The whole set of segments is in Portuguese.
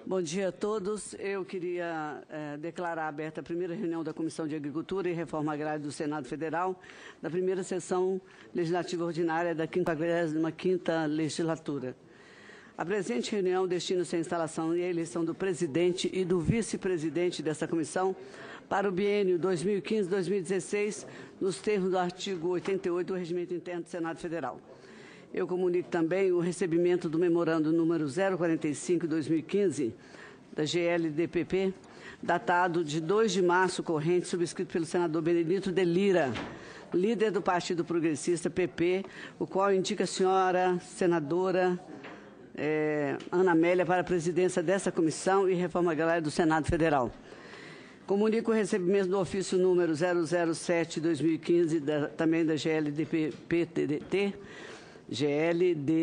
Bom dia a todos. Eu queria declarar aberta a primeira reunião da Comissão de Agricultura e Reforma Agrária do Senado Federal, da primeira sessão legislativa ordinária da 55ª legislatura. A presente reunião destina-se à instalação e à eleição do presidente e do vice-presidente desta comissão para o biênio 2015-2016, nos termos do artigo 88 do Regimento Interno do Senado Federal. Eu comunico também o recebimento do memorando número 045/2015, da GLDPP, datado de 2 de março corrente, subscrito pelo senador Benedito de Lira, líder do Partido Progressista, PP, o qual indica a senhora senadora Ana Amélia para a presidência dessa comissão e reforma agrária do Senado Federal. Comunico o recebimento do ofício número 007/2015, também da GLDPDT,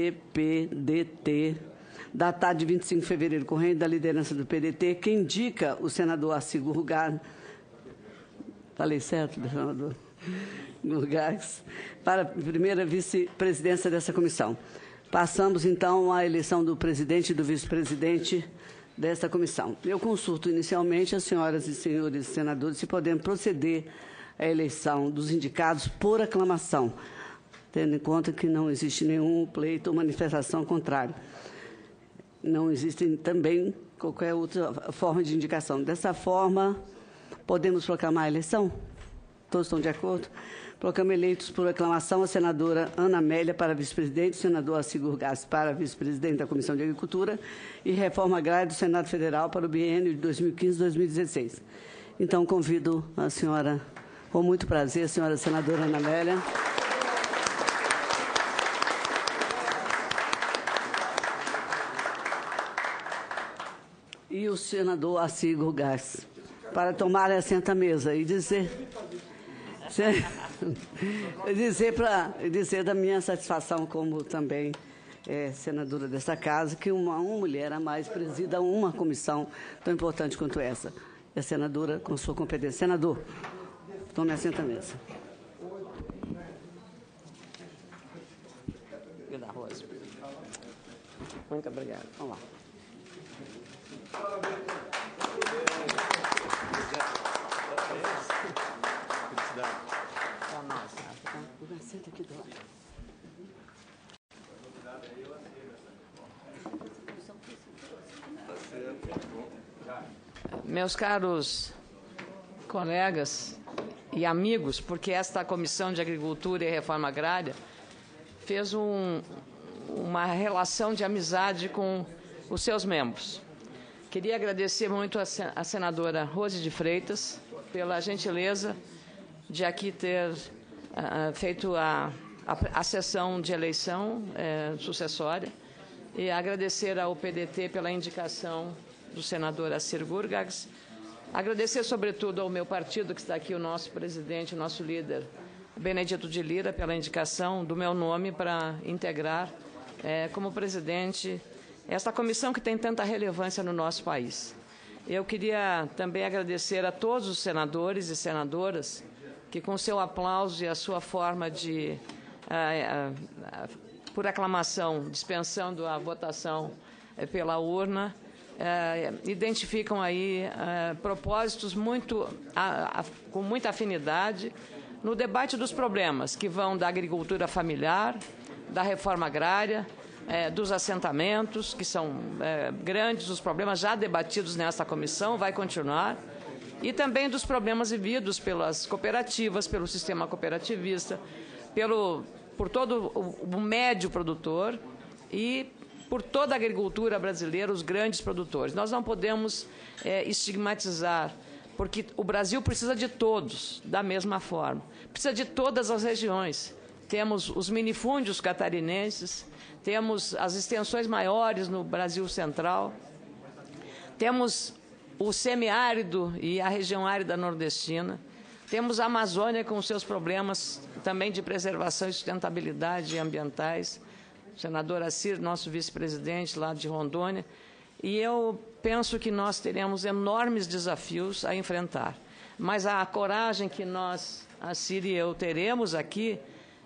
datado de 25 de fevereiro, corrente da liderança do PDT, que indica o senador Assis Gurgás, falei certo, senador Gurgás, para a primeira vice-presidência dessa comissão. Passamos, então, à eleição do presidente e do vice-presidente desta comissão. Eu consulto inicialmente as senhoras e senhores senadores se podemos proceder à eleição dos indicados por aclamação, tendo em conta que não existe nenhum pleito ou manifestação contrária. Não existe também qualquer outra forma de indicação. Dessa forma, podemos proclamar a eleição? Todos estão de acordo? Proclamo eleitos por aclamação a senadora Ana Amélia para vice-presidente, o senador Assis Gurgás para vice-presidente da Comissão de Agricultura e Reforma Agrária do Senado Federal para o biênio de 2015-2016. Então, convido a senhora, com muito prazer, a senhora senadora Ana Amélia. E o senador Assis Gurgás, para tomar assento à mesa e dizer da minha satisfação como também senadora desta casa, que uma mulher a mais presida uma comissão tão importante quanto essa. E a senadora com sua competência. Senador, tome assento à mesa. Muito obrigado. Vamos lá. Senta aqui do lado. Meus caros colegas e amigos, porque esta Comissão de Agricultura e Reforma Agrária fez uma relação de amizade com os seus membros. Queria agradecer muito a senadora Rose de Freitas pela gentileza de aqui ter feito a sessão de eleição sucessória e agradecer ao PDT pela indicação do senador Assis Gurgás. Agradecer, sobretudo, ao meu partido, que está aqui, o nosso presidente, o nosso líder, Benedito de Lira, pela indicação do meu nome para integrar como presidente esta comissão que tem tanta relevância no nosso país. Eu queria também agradecer a todos os senadores e senadoras que, com seu aplauso e a sua forma de, por aclamação, dispensando a votação pela urna, identificam aí propósitos com muita afinidade no debate dos problemas que vão da agricultura familiar, da reforma agrária, dos assentamentos, que são grandes, os problemas já debatidos nesta comissão, vai continuar, e também dos problemas vividos pelas cooperativas, pelo sistema cooperativista, por todo o médio produtor e por toda a agricultura brasileira, os grandes produtores. Nós não podemos estigmatizar, porque o Brasil precisa de todos, da mesma forma. Precisa de todas as regiões. Temos os minifúndios catarinenses, temos as extensões maiores no Brasil Central, temos o semiárido e a região árida nordestina, temos a Amazônia com seus problemas também de preservação e sustentabilidade ambientais, o senador Assis, nosso vice-presidente lá de Rondônia, e eu penso que nós teremos enormes desafios a enfrentar. Mas a coragem que nós, Assis e eu, teremos aqui,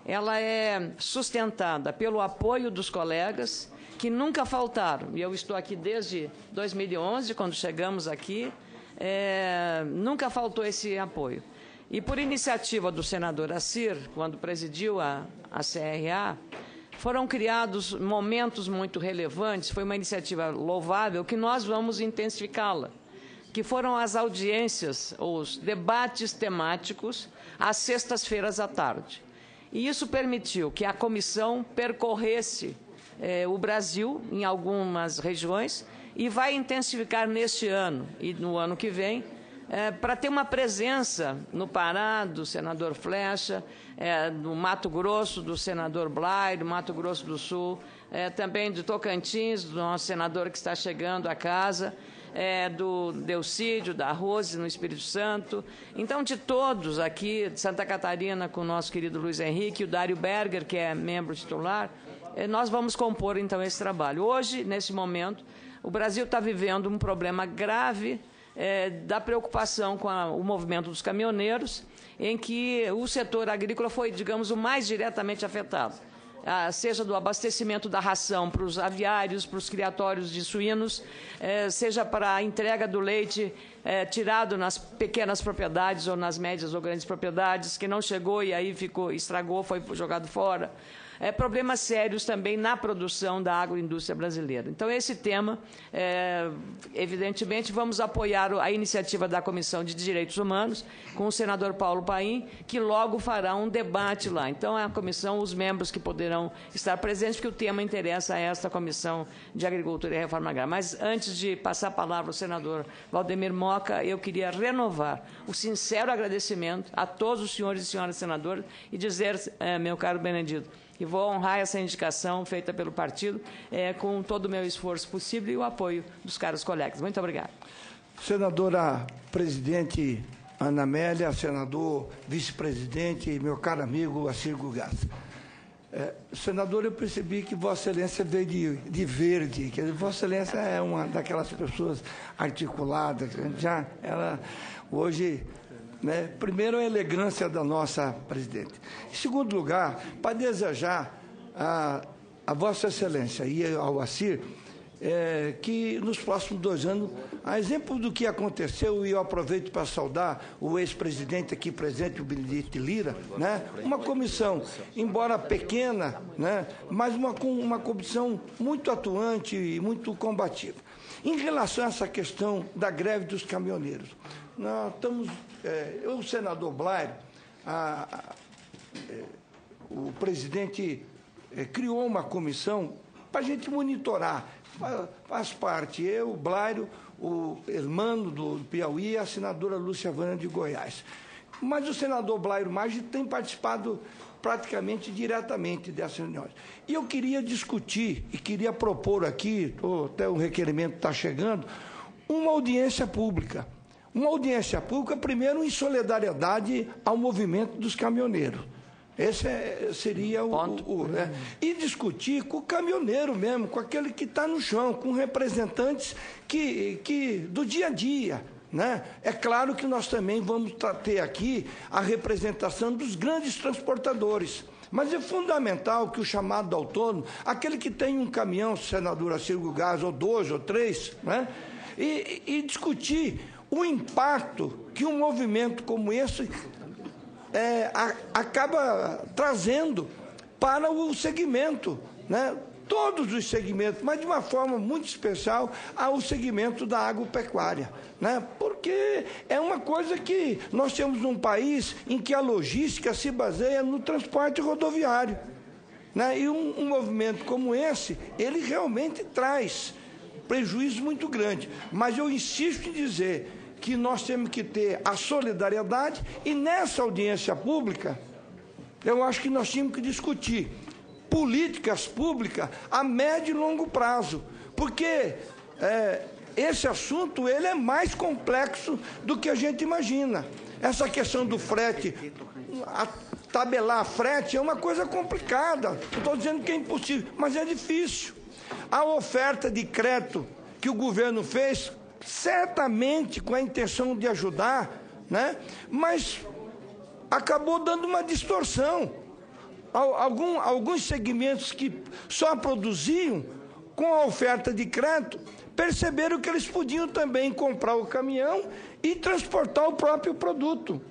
ela é sustentada pelo apoio dos colegas que nunca faltaram, e eu estou aqui desde 2011, quando chegamos aqui, nunca faltou esse apoio. E por iniciativa do senador Assir, quando presidiu a CRA, foram criados momentos muito relevantes, foi uma iniciativa louvável, que nós vamos intensificá-la, que foram as audiências, os debates temáticos, às sextas-feiras à tarde. E isso permitiu que a comissão percorresse o Brasil, em algumas regiões, e vai intensificar neste ano e no ano que vem, para ter uma presença no Pará, do senador Flecha, no Mato Grosso, do senador Blay, do Mato Grosso do Sul, também de Tocantins, do nosso senador que está chegando à casa, do Delcídio, da Rose, no Espírito Santo. Então, de todos aqui, de Santa Catarina, com o nosso querido Luiz Henrique, o Dário Berger, que é membro titular, nós vamos compor, então, esse trabalho. Hoje, nesse momento, o Brasil está vivendo um problema grave da preocupação com o movimento dos caminhoneiros, em que o setor agrícola foi, digamos, o mais diretamente afetado, seja do abastecimento da ração para os aviários, para os criatórios de suínos, seja para a entrega do leite tirado nas pequenas propriedades ou nas médias ou grandes propriedades, que não chegou e aí estragou, foi jogado fora. Problemas sérios também na produção da agroindústria brasileira. Então, esse tema, evidentemente, vamos apoiar a iniciativa da Comissão de Direitos Humanos, com o senador Paulo Paim, que logo fará um debate lá. Então, a comissão, os membros que poderão estar presentes, porque o tema interessa a esta Comissão de Agricultura e Reforma Agrária. Mas, antes de passar a palavra ao senador Valdemir Moca, eu queria renovar o sincero agradecimento a todos os senhores e senhoras senadores e dizer, meu caro Benedito, e vou honrar essa indicação feita pelo partido com todo o meu esforço possível e o apoio dos caros colegas. Muito obrigada. Senadora presidente Ana Amélia, senador vice-presidente, meu caro amigo Assir Gugaz. Senador, eu percebi que Vossa Excelência veio de verde, que Vossa Excelência é uma daquelas pessoas articuladas, ela hoje... Primeiro, a elegância da nossa presidente. Em segundo lugar, para desejar a Vossa Excelência e ao Assir que nos próximos 2 anos, a exemplo do que aconteceu, e eu aproveito para saudar o ex-presidente aqui presente, o Benedito Lira, uma comissão, embora pequena, mas uma comissão muito atuante e muito combativa. Em relação a essa questão da greve dos caminhoneiros, nós estamos... o senador Blay, o presidente criou uma comissão para a gente monitorar. Faz parte eu, o Blay, o Hermano do Piauí e a senadora Lúcia Vânia de Goiás. Mas o senador Blay Maggi tem participado praticamente diretamente dessas reuniões. E eu queria discutir e queria propor aqui, até o requerimento está chegando, uma audiência pública. Uma audiência pública, primeiro, em solidariedade ao movimento dos caminhoneiros. Esse seria e discutir com o caminhoneiro mesmo, com aquele que está no chão, com representantes do dia a dia. É claro que nós também vamos ter aqui a representação dos grandes transportadores. Mas é fundamental que o chamado autônomo, aquele que tem um caminhão, senador Assir Gugaz, ou 2 ou 3, e discutir o impacto que um movimento como esse acaba trazendo para o segmento, todos os segmentos, mas de uma forma muito especial ao segmento da agropecuária, porque é uma coisa que nós temos um país em que a logística se baseia no transporte rodoviário, e um movimento como esse, ele realmente traz prejuízo muito grande, mas eu insisto em dizer que nós temos que ter a solidariedade e nessa audiência pública, eu acho que nós tínhamos que discutir políticas públicas a médio e longo prazo, porque esse assunto ele é mais complexo do que a gente imagina. Essa questão do frete, tabelar frete é uma coisa complicada, não estou dizendo que é impossível, mas é difícil. A oferta de crédito que o governo fez, certamente com a intenção de ajudar, mas acabou dando uma distorção. Alguns segmentos que só produziam, com a oferta de crédito, perceberam que eles podiam também comprar o caminhão e transportar o próprio produto.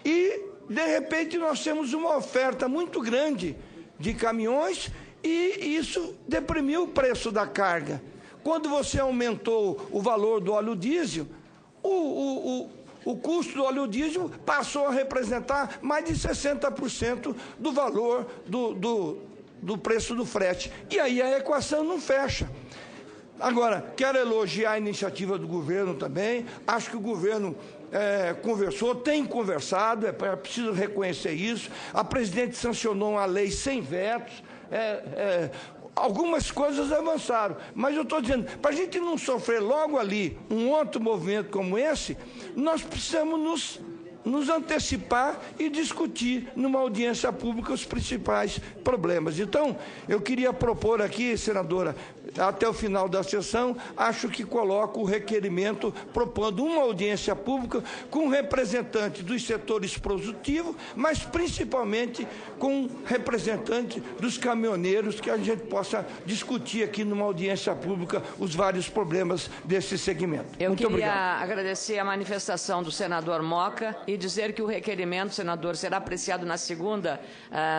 E, de repente, nós temos uma oferta muito grande de caminhões e isso deprimiu o preço da carga. Quando você aumentou o valor do óleo diesel, o custo do óleo diesel passou a representar mais de 60% do valor do preço do frete. E aí a equação não fecha. Agora, quero elogiar a iniciativa do governo também. Acho que o governo conversou, tem conversado, é preciso reconhecer isso. A presidente sancionou uma lei sem vetos. Algumas coisas avançaram, mas eu estou dizendo, para a gente não sofrer logo ali um outro movimento como esse, nós precisamos nos antecipar e discutir numa audiência pública os principais problemas. Então, eu queria propor aqui, senadora, até o final da sessão, acho que coloco o requerimento propondo uma audiência pública com representantes dos setores produtivos, mas principalmente com representantes dos caminhoneiros, que a gente possa discutir aqui numa audiência pública os vários problemas desse segmento. Eu Muito queria obrigado. agradecer a manifestação do senador Moca e dizer que o requerimento, senador, será apreciado na segunda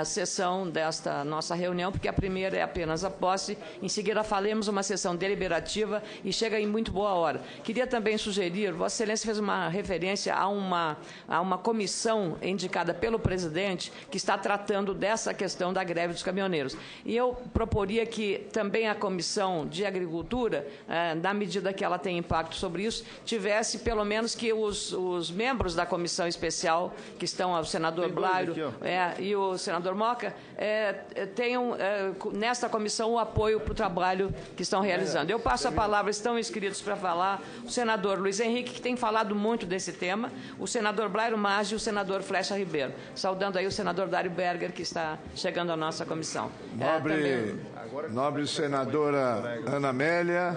sessão desta nossa reunião, porque a primeira é apenas a posse, em seguida faremos uma sessão deliberativa e chega em muito boa hora. Queria também sugerir, Vossa Excelência fez uma referência a uma comissão indicada pelo presidente que está tratando dessa questão da greve dos caminhoneiros. E eu proporia que também a Comissão de Agricultura, na medida que ela tem impacto sobre isso, tivesse pelo menos que os membros da comissão especial, que estão o senador Blairo e o senador Moca, tenham nesta comissão o apoio para o trabalho que estão realizando. Eu passo a palavra, estão inscritos para falar o senador Luiz Henrique, que tem falado muito desse tema, o senador Blairo Maggi e o senador Flecha Ribeiro. Saudando aí o senador Dário Berger, que está chegando à nossa comissão. Nobre senadora Ana Amélia,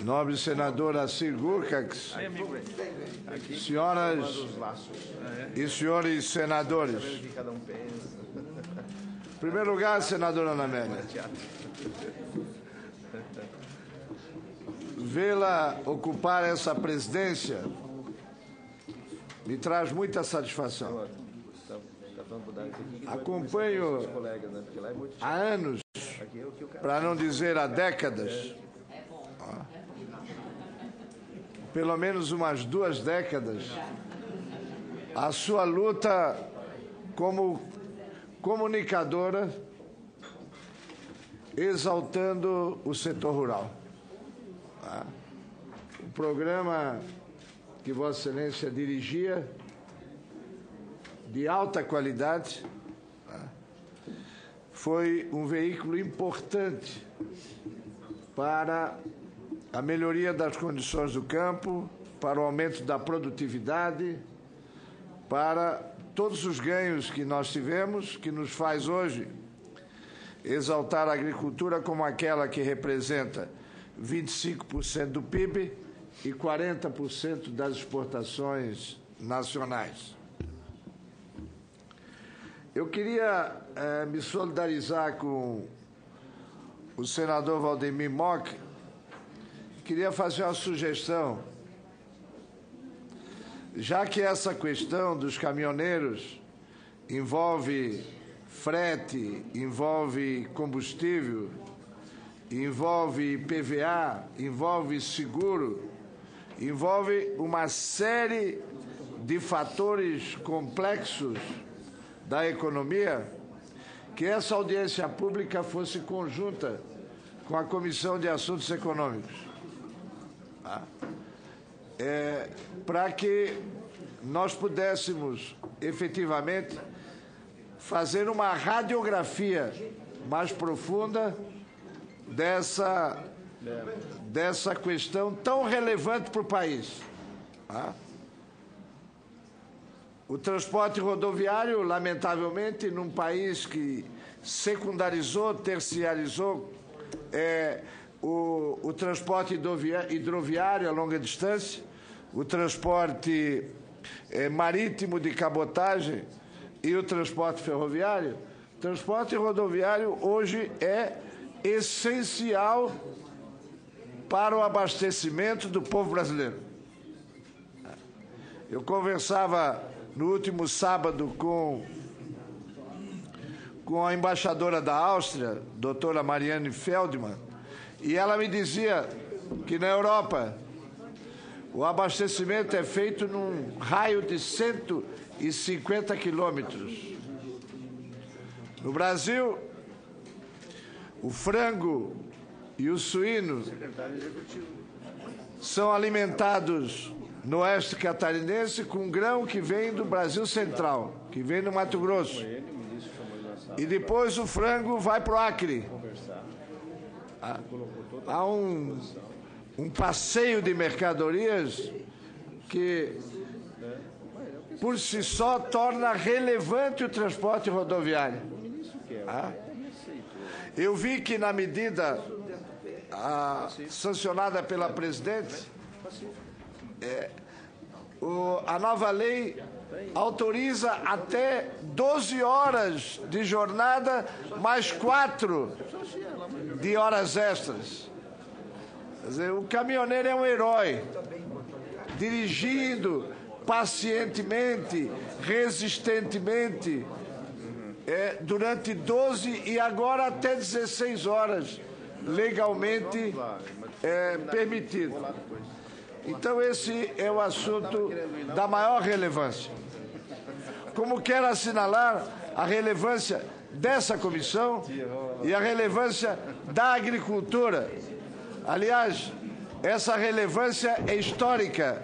nobre senadora Cir Gurcax, senhoras e senhores senadores. Em primeiro lugar, senadora Ana Amélia, vê-la ocupar essa presidência me traz muita satisfação. Acompanho há anos, para não dizer há décadas, pelo menos umas 2 décadas, a sua luta como comunicadora, exaltando o setor rural. O programa que Vossa Excelência dirigia, de alta qualidade, foi um veículo importante para a melhoria das condições do campo, para o aumento da produtividade, para todos os ganhos que nós tivemos, que nos faz hoje exaltar a agricultura como aquela que representa 25% do PIB e 40% das exportações nacionais. Eu queria me solidarizar com o senador Valdemir Mock. Queria fazer uma sugestão. Já que essa questão dos caminhoneiros envolve frete, envolve combustível, envolve PVA, envolve seguro, envolve uma série de fatores complexos da economia, que essa audiência pública fosse conjunta com a Comissão de Assuntos Econômicos, para que nós pudéssemos efetivamente fazer uma radiografia mais profunda dessa questão tão relevante para o país. O transporte rodoviário, lamentavelmente, num país que secundarizou, terciarizou o transporte hidroviário a longa distância, o transporte marítimo de cabotagem e o transporte ferroviário, o transporte rodoviário hoje é essencial para o abastecimento do povo brasileiro. Eu conversava no último sábado com a embaixadora da Áustria, doutora Marianne Feldman, e ela me dizia que na Europa o abastecimento é feito num raio de 150 quilômetros. No Brasil, o frango e o suíno são alimentados no oeste catarinense com grão que vem do Brasil Central, que vem do Mato Grosso. E depois o frango vai para o Acre. Há um passeio de mercadorias que, por si só, torna relevante o transporte rodoviário. Eu vi que, na medida sancionada pela presidente, a nova lei autoriza até 12 horas de jornada, mais 4 de horas extras. Quer dizer, o caminhoneiro é um herói, dirigindo pacientemente, resistentemente, durante 12 e agora até 16 horas, legalmente permitido. Então, esse é o assunto da maior relevância. Como quero assinalar a relevância dessa comissão e a relevância da agricultura. Aliás, essa relevância é histórica.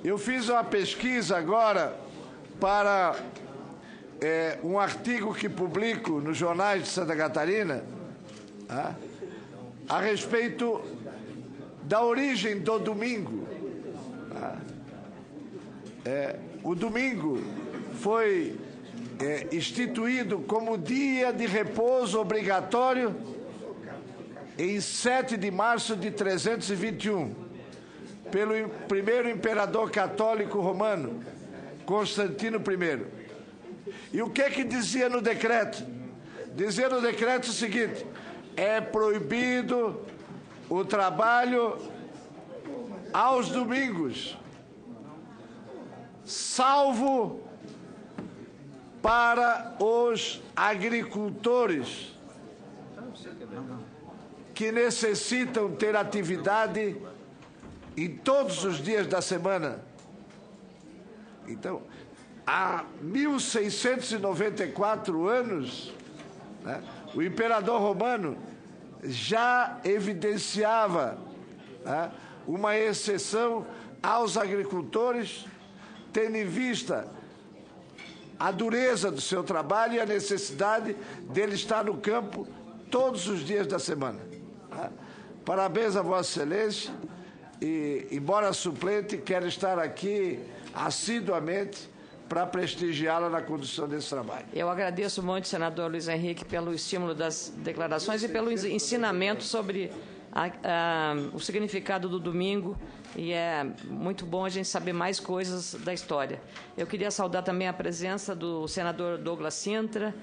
Eu fiz uma pesquisa agora para um artigo que publico nos jornais de Santa Catarina a respeito da origem do domingo. O domingo foi instituído como dia de repouso obrigatório em 7 de março de 321, pelo primeiro imperador católico romano, Constantino I. E o que dizia no decreto? Dizia no decreto o seguinte: é proibido o trabalho aos domingos, salvo para os agricultores que necessitam ter atividade em todos os dias da semana. Então, há 1694 anos, o imperador romano já evidenciava uma exceção aos agricultores, tendo em vista a dureza do seu trabalho e a necessidade dele estar no campo todos os dias da semana. Parabéns a Vossa Excelência e, embora suplente, quero estar aqui assiduamente para prestigiá-la na condução desse trabalho. Eu agradeço muito, senador Luiz Henrique, pelo estímulo das declarações e pelo ensinamento sobre o significado do domingo, e é muito bom a gente saber mais coisas da história. Eu queria saudar também a presença do senador Douglas Sintra,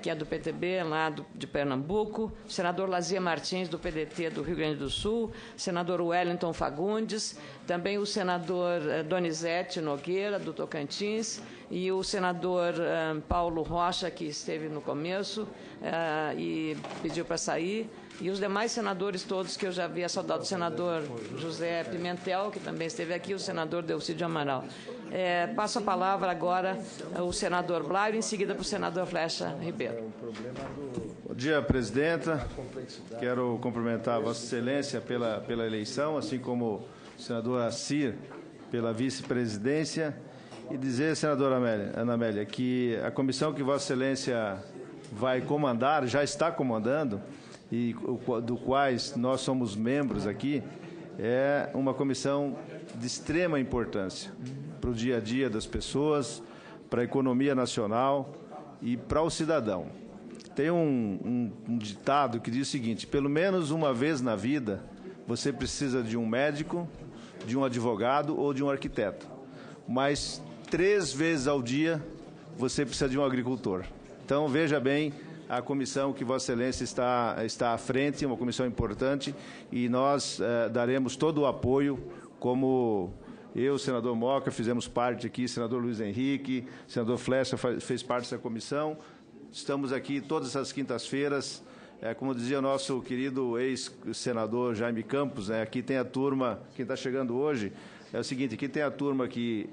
que é do PTB, lá de Pernambuco, o senador Lazia Martins, do PDT do Rio Grande do Sul, o senador Wellington Fagundes, também o senador Donizete Nogueira, do Tocantins, e o senador Paulo Rocha, que esteve no começo e pediu para sair, e os demais senadores todos que eu já havia saudado, o senador José Pimentel, que também esteve aqui, o senador Delcídio Amaral. Passo a palavra agora ao senador Blairo, em seguida para o senador Flecha Ribeiro. Bom dia, presidenta. Quero cumprimentar a Vossa Excelência pela eleição, assim como o senador Assir pela vice-presidência, e dizer, senadora Ana Amélia, que a comissão que Vossa Excelência vai comandar, já está comandando, e do quais nós somos membros aqui, é uma comissão de extrema importância para o dia a dia das pessoas, para a economia nacional e para o cidadão. Tem um ditado que diz o seguinte: pelo menos uma vez na vida você precisa de um médico, de um advogado ou de um arquiteto, mas 3 vezes ao dia você precisa de um agricultor. Então, veja bem a comissão que Vossa Excelência está à frente, uma comissão importante, e nós daremos todo o apoio, como eu, senador Moca, fizemos parte aqui, senador Luiz Henrique, senador Flecha fez parte dessa comissão. Estamos aqui todas as quintas-feiras, como dizia o nosso querido ex-senador Jaime Campos, aqui tem a turma, quem está chegando hoje, é o seguinte, aqui tem a turma que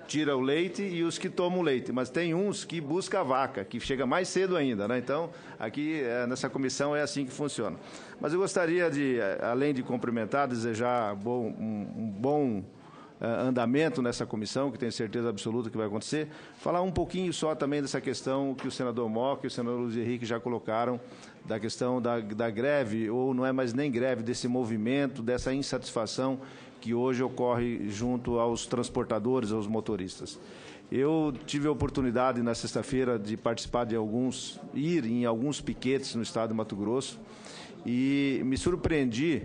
tira o leite e os que tomam leite, mas tem uns que buscam a vaca, que chega mais cedo ainda, né? Então, aqui nessa comissão é assim que funciona. Mas eu gostaria de, além de cumprimentar, desejar um bom andamento nessa comissão, que tenho certeza absoluta que vai acontecer, falar um pouquinho só também dessa questão que o senador Moca e o senador Luiz Henrique já colocaram, da questão da greve, ou não é mais nem greve, desse movimento, dessa insatisfação que hoje ocorre junto aos transportadores, aos motoristas. Eu tive a oportunidade, na sexta-feira, de participar ir em alguns piquetes no estado de Mato Grosso, e me surpreendi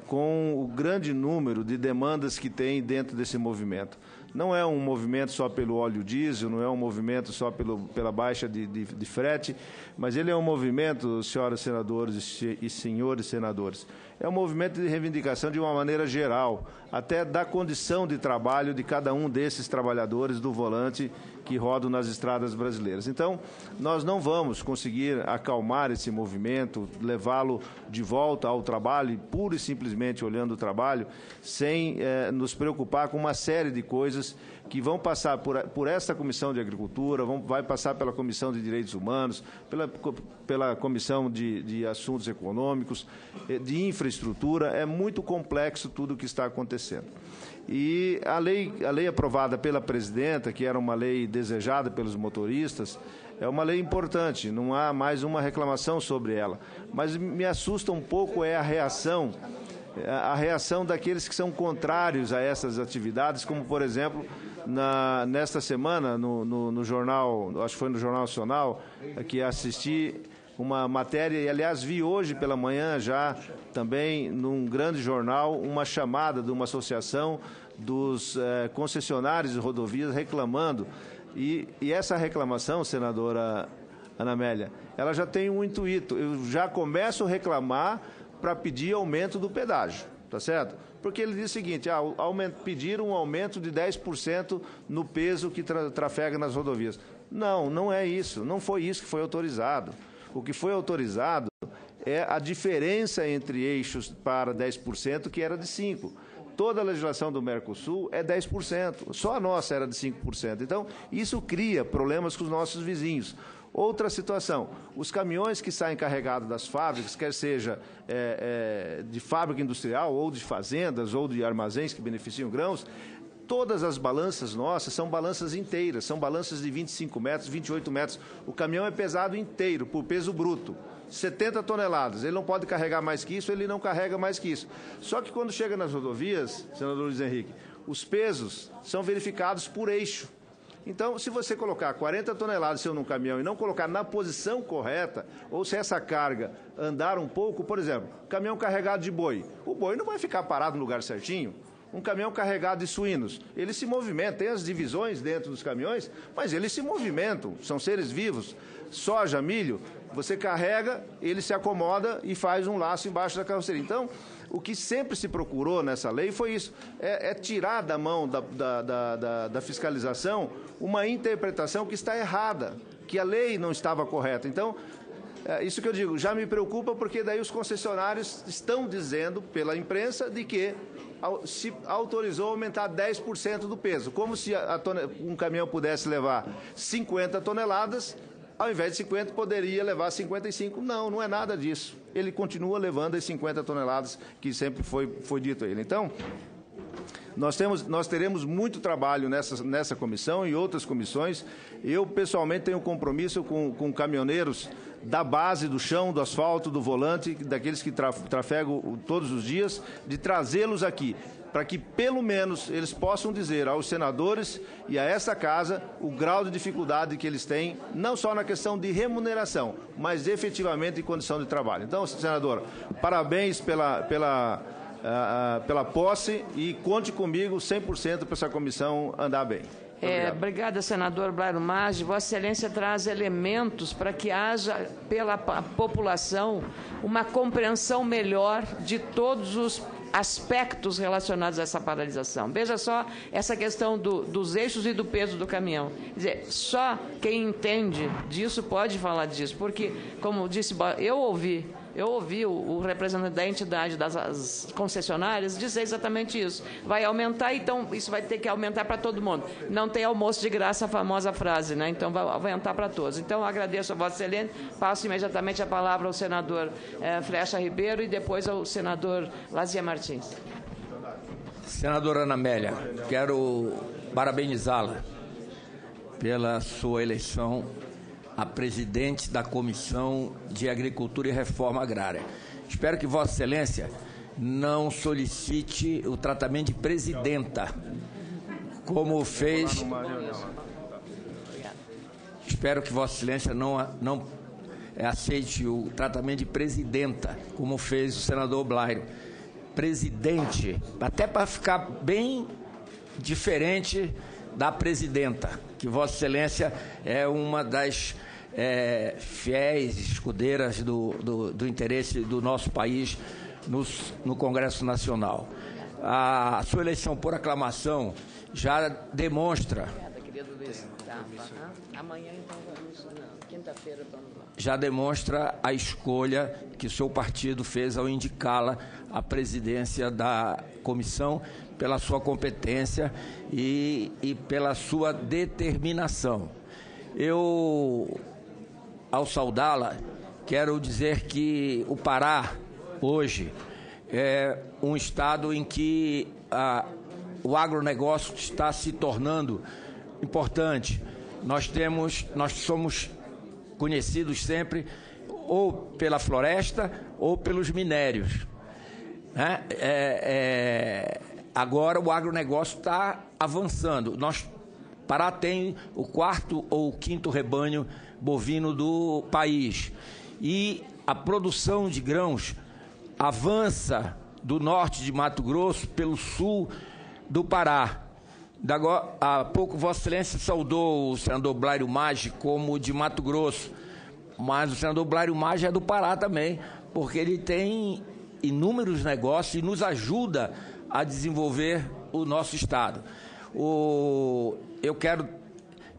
com o grande número de demandas que tem dentro desse movimento. Não é um movimento só pelo óleo diesel, não é um movimento só pela baixa de frete, mas ele é um movimento, senhoras senadores e senhores senadores, é um movimento de reivindicação de uma maneira geral, até da condição de trabalho de cada um desses trabalhadores do volante que rodam nas estradas brasileiras. Então, nós não vamos conseguir acalmar esse movimento, levá-lo de volta ao trabalho, pura e simplesmente olhando o trabalho, sem nos preocupar com uma série de coisas que vão passar por essa Comissão de Agricultura, vai passar pela Comissão de Direitos Humanos, pela Comissão de Assuntos Econômicos, de Infraestrutura. É muito complexo tudo o que está acontecendo. E a lei aprovada pela presidenta, que era uma lei desejada pelos motoristas, é uma lei importante, não há mais uma reclamação sobre ela. Mas me assusta um pouco a reação daqueles que são contrários a essas atividades, como, por exemplo, nesta semana, no jornal, acho que foi no Jornal Nacional, que assisti uma matéria, e aliás vi hoje pela manhã já também num grande jornal uma chamada de uma associação dos concessionários de rodovias reclamando, e essa reclamação, senadora Ana Amélia, ela já tem um intuito, eu já começo a reclamar para pedir aumento do pedágio, tá certo? Porque ele diz o seguinte, pedir um aumento de 10% no peso que trafega nas rodovias. Não é isso, não foi isso que foi autorizado. O que foi autorizado é a diferença entre eixos para 10%, que era de 5%. Toda a legislação do Mercosul é 10%, só a nossa era de 5%. Então, isso cria problemas com os nossos vizinhos. Outra situação, os caminhões que saem carregados das fábricas, quer seja de fábrica industrial, ou de fazendas, ou de armazéns que beneficiam grãos, todas as balanças nossas são balanças inteiras, são balanças de 25 metros, 28 metros. O caminhão é pesado inteiro, por peso bruto. 70 toneladas, ele não pode carregar mais que isso, ele não carrega mais que isso. Só que quando chega nas rodovias, senador Luiz Henrique, os pesos são verificados por eixo. Então, se você colocar 40 toneladas num caminhão e não colocar na posição correta, ou se essa carga andar um pouco, por exemplo, caminhão carregado de boi, o boi não vai ficar parado no lugar certinho. Um caminhão carregado de suínos, ele se movimenta, tem as divisões dentro dos caminhões, mas eles se movimentam, são seres vivos. Soja, milho, você carrega, ele se acomoda e faz um laço embaixo da carroceria. Então, o que sempre se procurou nessa lei foi isso, tirar da mão da fiscalização uma interpretação que está errada, que a lei não estava correta. Então, isso que eu digo, já me preocupa porque daí os concessionários estão dizendo pela imprensa de que se autorizou aumentar 10% do peso, como se um caminhão pudesse levar 50 toneladas, ao invés de 50 poderia levar 55. Não é nada disso. Ele continua levando as 50 toneladas que sempre foi dito a ele. Então, nós teremos muito trabalho nessa comissão e outras comissões. Eu, pessoalmente, tenho compromisso com caminhoneiros da base, do chão, do asfalto, do volante, daqueles que trafegam todos os dias, de trazê-los aqui, para que, pelo menos, eles possam dizer aos senadores e a essa casa o grau de dificuldade que eles têm, não só na questão de remuneração, mas efetivamente em condição de trabalho. Então, senadora, parabéns pela pela posse e conte comigo 100% para essa comissão andar bem. Obrigada, senador Blairo Maggi. Vossa Excelência traz elementos para que haja, pela população, uma compreensão melhor de todos os aspectos relacionados a essa paralisação. Veja só essa questão dos eixos e do peso do caminhão. Quer dizer, só quem entende disso pode falar disso, porque, como disse, eu ouvi o representante da entidade das concessionárias dizer exatamente isso. Vai aumentar, então isso vai ter que aumentar para todo mundo. Não tem almoço de graça, a famosa frase, né? Então vai aumentar para todos. Então agradeço a Vossa Excelência, passo imediatamente a palavra ao senador Flecha Ribeiro e depois ao senador Lazia Martins. Senadora Ana Amélia, quero parabenizá-la pela sua eleição a presidente da Comissão de Agricultura e Reforma Agrária. Espero que Vossa Excelência não solicite o tratamento de presidenta, como fez... Espero que Vossa Excelência não aceite o tratamento de presidenta, como fez o senador Blairo. Presidente, até para ficar bem diferente da presidenta, que Vossa Excelência é uma das fiéis escudeiras do interesse do nosso país no Congresso Nacional. A sua eleição por aclamação já demonstra... Amanhã, então, quinta-feira, vamos lá. Já demonstra a escolha que o seu partido fez ao indicá-la à presidência da comissão, pela sua competência e pela sua determinação. Eu, ao saudá-la, quero dizer que o Pará, hoje, é um estado em que o agronegócio está se tornando importante. Nós somos conhecidos sempre ou pela floresta ou pelos minérios, né? Agora o agronegócio está avançando. Pará tem o 4º ou 5º rebanho bovino do país. E a produção de grãos avança do norte de Mato Grosso pelo sul do Pará. Há pouco Vossa Excelência saudou o senador Blairo Maggi como de Mato Grosso, mas o senador Blairo Maggi é do Pará também, porque ele tem inúmeros negócios e nos ajuda a desenvolver o nosso estado. Eu quero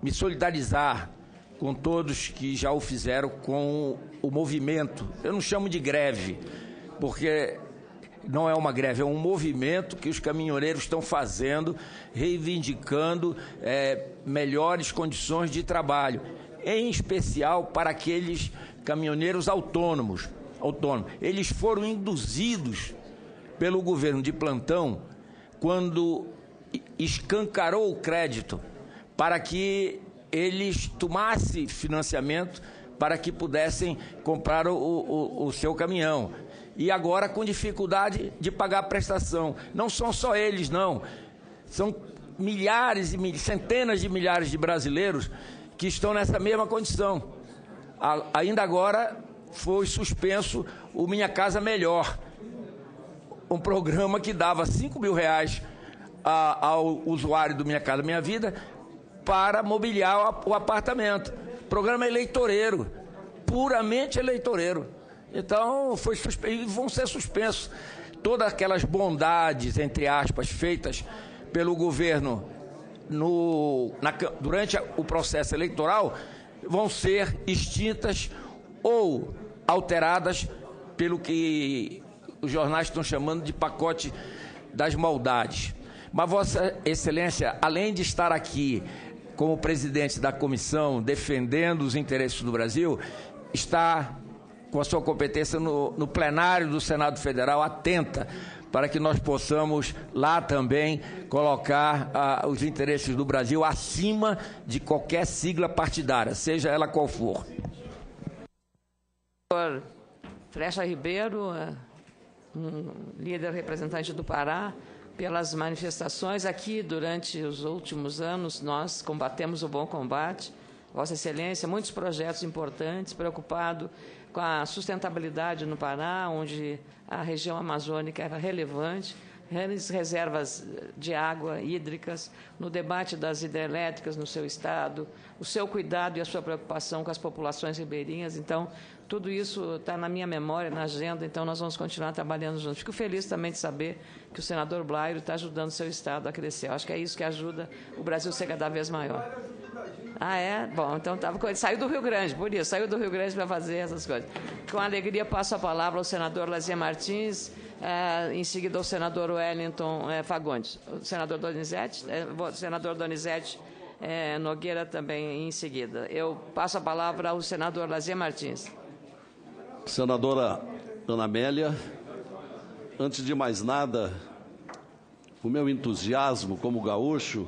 me solidarizar com todos que já o fizeram com o movimento. Eu não chamo de greve, porque não é uma greve, é um movimento que os caminhoneiros estão fazendo, reivindicando melhores condições de trabalho, em especial para aqueles caminhoneiros autônomos. Eles foram induzidos pelo governo de plantão quando escancarou o crédito para que eles tomassem financiamento para que pudessem comprar o seu caminhão. E agora com dificuldade de pagar a prestação. Não são só eles, não. São milhares e centenas de milhares de brasileiros que estão nessa mesma condição. Ainda agora foi suspenso o Minha Casa Melhor, um programa que dava R$5.000 ao usuário do Minha Casa Minha Vida para mobiliar o apartamento. Programa eleitoreiro, puramente eleitoreiro. Então, vão ser suspensos todas aquelas bondades, entre aspas, feitas pelo governo durante o processo eleitoral, vão ser extintas ou alteradas pelo que os jornais estão chamando de pacote das maldades. Mas Vossa Excelência, além de estar aqui como presidente da comissão defendendo os interesses do Brasil, está com a sua competência no plenário do Senado Federal, atenta para que nós possamos lá também colocar os interesses do Brasil acima de qualquer sigla partidária, seja ela qual for. Senador Flecha Ribeiro, um líder representante do Pará, pelas manifestações aqui durante os últimos anos, nós combatemos o bom combate. Vossa Excelência, muitos projetos importantes, preocupado com a sustentabilidade no Pará, onde a região amazônica é relevante, reservas de água hídricas, no debate das hidrelétricas no seu estado, o seu cuidado e a sua preocupação com as populações ribeirinhas. Então, tudo isso está na minha memória, na agenda, então nós vamos continuar trabalhando juntos. Fico feliz também de saber que o senador Blairo está ajudando o seu estado a crescer. Eu acho que é isso que ajuda o Brasil a ser cada vez maior. Ah, é? Bom, então saiu do Rio Grande, por isso, saiu do Rio Grande para fazer essas coisas. Com alegria passo a palavra ao senador Lazier Martins, em seguida ao senador Wellington Fagundes. O senador Donizete Nogueira também em seguida. Eu passo a palavra ao senador Lazier Martins. Senadora Ana Amélia, antes de mais nada, o meu entusiasmo como gaúcho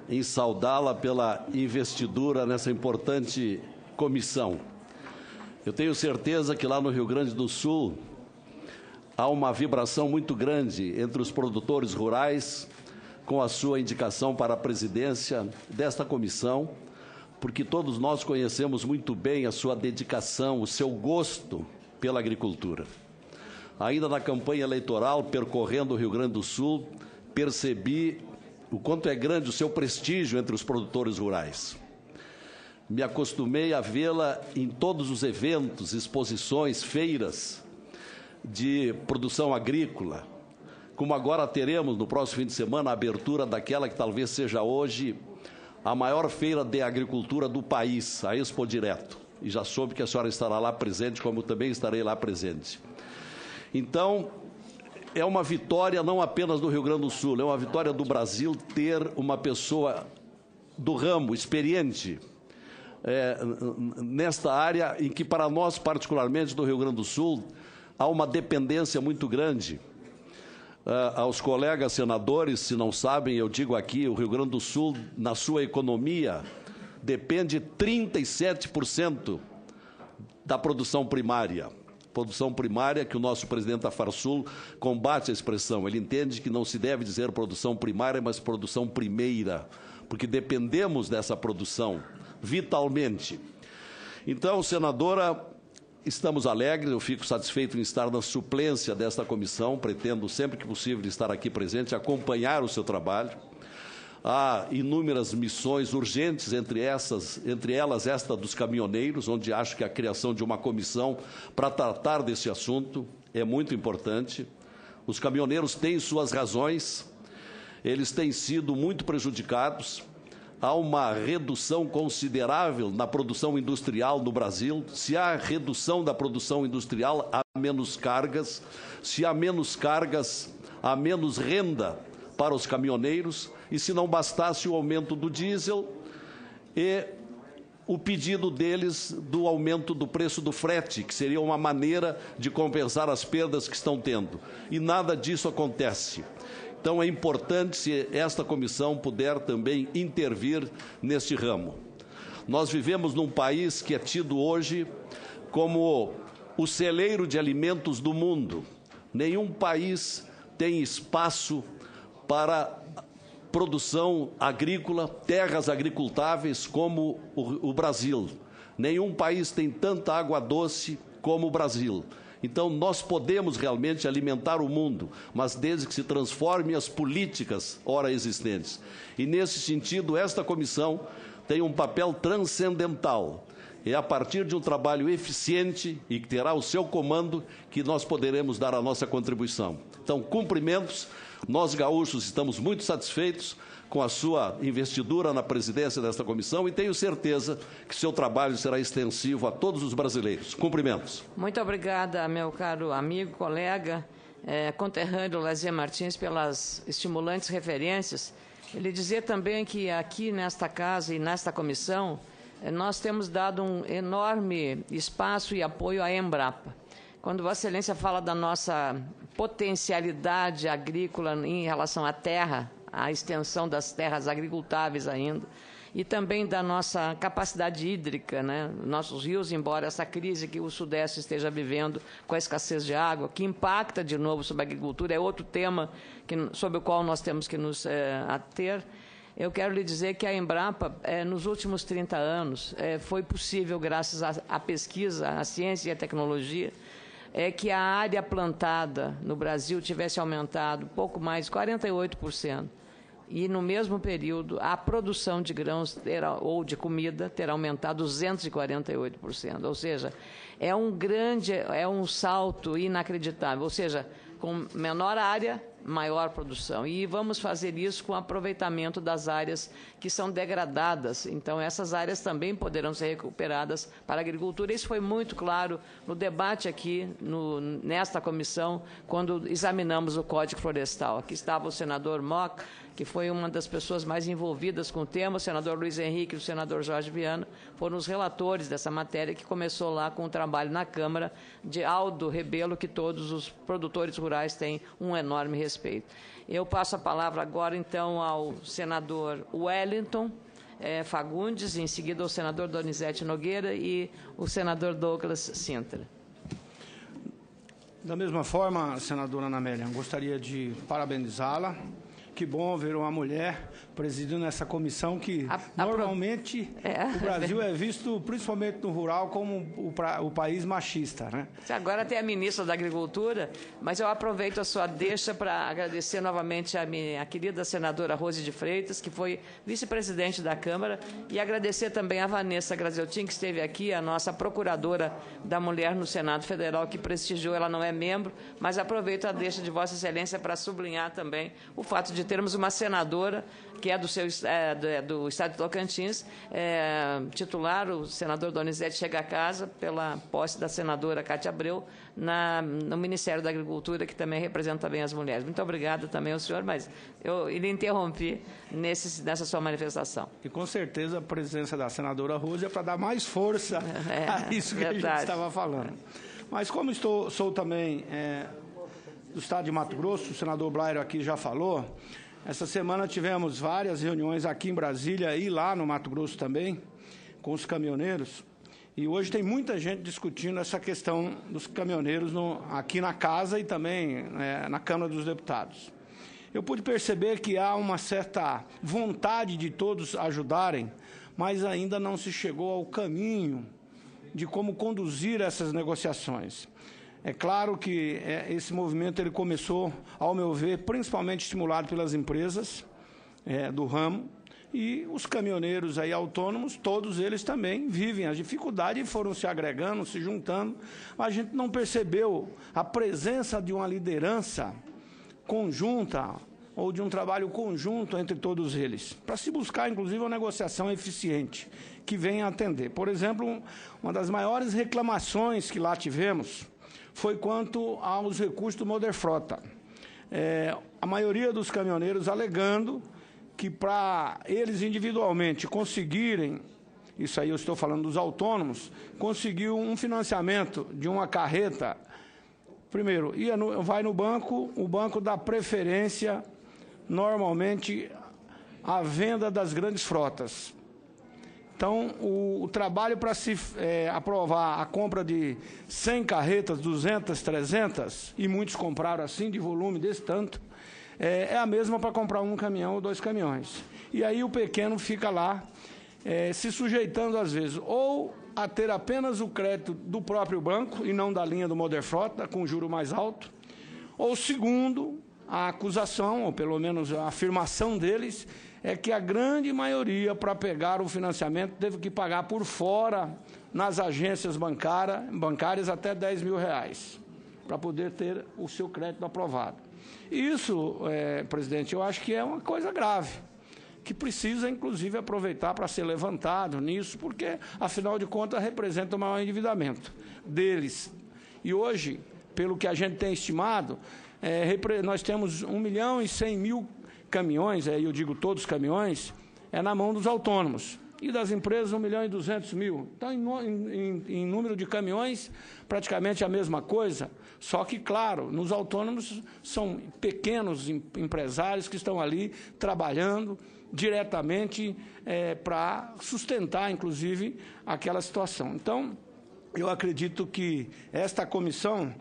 em saudá-la pela investidura nessa importante comissão. Eu tenho certeza que lá no Rio Grande do Sul há uma vibração muito grande entre os produtores rurais com a sua indicação para a presidência desta comissão, porque todos nós conhecemos muito bem a sua dedicação, o seu gosto pela agricultura. Ainda na campanha eleitoral, percorrendo o Rio Grande do Sul, percebi o quanto é grande o seu prestígio entre os produtores rurais. Me acostumei a vê-la em todos os eventos, exposições, feiras de produção agrícola, como agora teremos no próximo fim de semana a abertura daquela que talvez seja hoje a maior feira de agricultura do país, a Expo Direto. E já soube que a senhora estará lá presente, como eu também estarei lá presente. Então, é uma vitória não apenas do Rio Grande do Sul, é uma vitória do Brasil ter uma pessoa do ramo, experiente, nesta área em que, para nós, particularmente do Rio Grande do Sul, há uma dependência muito grande. Aos colegas senadores, se não sabem, eu digo aqui, o Rio Grande do Sul, na sua economia, depende 37% da produção primária. Produção primária que o nosso presidente da Farsul combate a expressão. Ele entende que não se deve dizer produção primária, mas produção primeira, porque dependemos dessa produção vitalmente. Então, senadora, estamos alegres, eu fico satisfeito em estar na suplência desta comissão, pretendo sempre que possível estar aqui presente, acompanhar o seu trabalho. Há inúmeras missões urgentes, entre elas esta dos caminhoneiros, onde acho que a criação de uma comissão para tratar desse assunto é muito importante. Os caminhoneiros têm suas razões, eles têm sido muito prejudicados. Há uma redução considerável na produção industrial no Brasil. Se há redução da produção industrial, há menos cargas. Se há menos cargas, há menos renda para os caminhoneiros. E se não bastasse o aumento do diesel e o pedido deles do aumento do preço do frete, que seria uma maneira de compensar as perdas que estão tendo. E nada disso acontece. Então, é importante se esta comissão puder também intervir neste ramo. Nós vivemos num país que é tido hoje como o celeiro de alimentos do mundo. Nenhum país tem espaço para produção agrícola, terras agricultáveis como o Brasil. Nenhum país tem tanta água doce como o Brasil. Então, nós podemos realmente alimentar o mundo, mas desde que se transformem as políticas ora existentes. E, nesse sentido, esta comissão tem um papel transcendental. É a partir de um trabalho eficiente e que terá o seu comando que nós poderemos dar a nossa contribuição. Então, cumprimentos. Nós, gaúchos, estamos muito satisfeitos com a sua investidura na presidência desta comissão e tenho certeza que seu trabalho será extensivo a todos os brasileiros. Cumprimentos. Muito obrigada, meu caro amigo, colega, conterrâneo Lazier Martins, pelas estimulantes referências. Ele dizer também que aqui nesta casa e nesta comissão nós temos dado um enorme espaço e apoio à Embrapa. Quando Vossa Excelência fala da nossa potencialidade agrícola em relação à terra, à extensão das terras agricultáveis ainda, e também da nossa capacidade hídrica, né? Nossos rios, embora essa crise que o Sudeste esteja vivendo com a escassez de água, que impacta de novo sobre a agricultura, é outro tema sobre o qual nós temos que nos ater. eu quero lhe dizer que a Embrapa, nos últimos 30 anos, foi possível, graças à pesquisa, à ciência e à tecnologia, que a área plantada no Brasil tivesse aumentado pouco mais de 48%. E, no mesmo período, a produção de grãos ou de comida terá aumentado 248%. Ou seja, é um salto inacreditável. Ou seja, com menor área, maior produção. E vamos fazer isso com aproveitamento das áreas que são degradadas. Então, essas áreas também poderão ser recuperadas para a agricultura. Isso foi muito claro no debate aqui, nesta comissão, quando examinamos o Código Florestal. Aqui estava o senador Mock, que foi uma das pessoas mais envolvidas com o tema, o senador Luiz Henrique e o senador Jorge Viana, foram os relatores dessa matéria, que começou lá com o trabalho na Câmara de Aldo Rebelo, que todos os produtores rurais têm um enorme respeito. Eu passo a palavra agora, então, ao senador Wellington Fagundes, em seguida ao senador Donizete Nogueira e o senador Douglas Sintra. Da mesma forma, senadora Ana Amélia, gostaria de parabenizá-la. Que bom ver uma mulher presidindo essa comissão que normalmente o Brasil é visto, principalmente no rural, como o país machista, né? Agora tem a ministra da Agricultura, mas eu aproveito a sua deixa para agradecer novamente a querida senadora Rose de Freitas, que foi vice-presidente da Câmara, e agradecer também a Vanessa Graziotin, que esteve aqui, a nossa procuradora da mulher no Senado Federal, que prestigiou, ela não é membro, mas aproveito a deixa de Vossa Excelência para sublinhar também o fato de termos uma senadora que é do Estado de Tocantins, titular, o senador Donizete chega a casa pela posse da senadora Cátia Abreu no Ministério da Agricultura, que também representa bem as mulheres. Muito obrigada também ao senhor, mas eu lhe interrompi nessa sua manifestação. E com certeza a presença da senadora Rose é para dar mais força a isso que verdade. A gente estava falando. Mas como sou também do Estado de Mato Grosso, o senador Blairo aqui já falou, essa semana tivemos várias reuniões aqui em Brasília e lá no Mato Grosso também, com os caminhoneiros. E hoje tem muita gente discutindo essa questão dos caminhoneiros aqui na Casa e também na Câmara dos Deputados. Eu pude perceber que há uma certa vontade de todos ajudarem, mas ainda não se chegou ao caminho de como conduzir essas negociações. É claro que esse movimento ele começou, ao meu ver, principalmente estimulado pelas empresas do ramo, e os caminhoneiros aí autônomos, todos eles também vivem as dificuldades e foram se agregando, se juntando, mas a gente não percebeu a presença de uma liderança conjunta ou de um trabalho conjunto entre todos eles, para se buscar, inclusive, uma negociação eficiente que venha atender. Por exemplo, uma das maiores reclamações que lá tivemos foi quanto aos recursos do Moderfrota. A maioria dos caminhoneiros alegando que para eles individualmente conseguirem, isso aí eu estou falando dos autônomos, conseguiu um financiamento de uma carreta, primeiro, vai no banco, o banco dá preferência normalmente à venda das grandes frotas. Então, o trabalho para se aprovar a compra de 100 carretas, 200, 300, e muitos compraram assim, de volume desse tanto, é a mesma para comprar um caminhão ou 2 caminhões. E aí o pequeno fica lá, se sujeitando, às vezes, ou a ter apenas o crédito do próprio banco, e não da linha do Moderfrota, com juro mais alto, ou, segundo, a acusação, ou pelo menos a afirmação deles, é que a grande maioria, para pegar o financiamento, teve que pagar por fora, nas agências bancárias, até R$10 mil, para poder ter o seu crédito aprovado. Isso, presidente, eu acho que é uma coisa grave, que precisa, inclusive, aproveitar para ser levantado nisso, porque, afinal de contas, representa o maior endividamento deles. E hoje, pelo que a gente tem estimado, nós temos 1.100.000 caminhões, eu digo todos os caminhões, na mão dos autônomos. E das empresas, 1.200.000. Então, em número de caminhões, praticamente a mesma coisa, só que, claro, nos autônomos são pequenos empresários que estão ali trabalhando diretamente para sustentar, inclusive, aquela situação. Então, eu acredito que esta comissão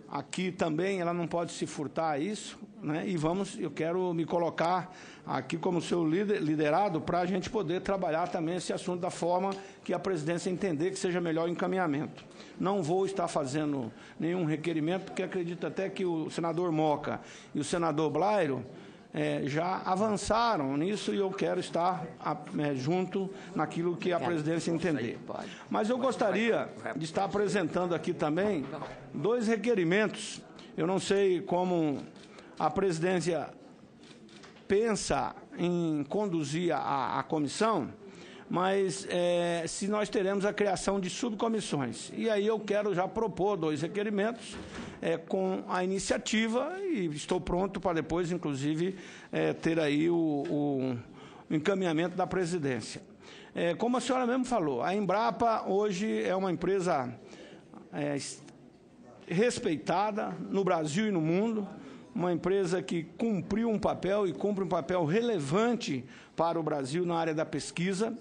aqui também ela não pode se furtar a isso. né? E eu quero me colocar aqui como seu liderado para a gente poder trabalhar também esse assunto da forma que a presidência entender que seja melhor o encaminhamento. Não vou estar fazendo nenhum requerimento, porque acredito até que o senador Moca e o senador Blairo já avançaram nisso, e eu quero estar junto naquilo que a presidência entender. Mas eu gostaria de estar apresentando aqui também 2 requerimentos. Eu não sei como a presidência pensa em conduzir a comissão, mas se nós teremos a criação de subcomissões. E aí eu quero já propor 2 requerimentos com a iniciativa, e estou pronto para depois, inclusive, ter aí o encaminhamento da presidência. Como a senhora mesmo falou, a Embrapa hoje é uma empresa respeitada no Brasil e no mundo, uma empresa que cumpriu um papel e cumpre um papel relevante para o Brasil na área da pesquisa.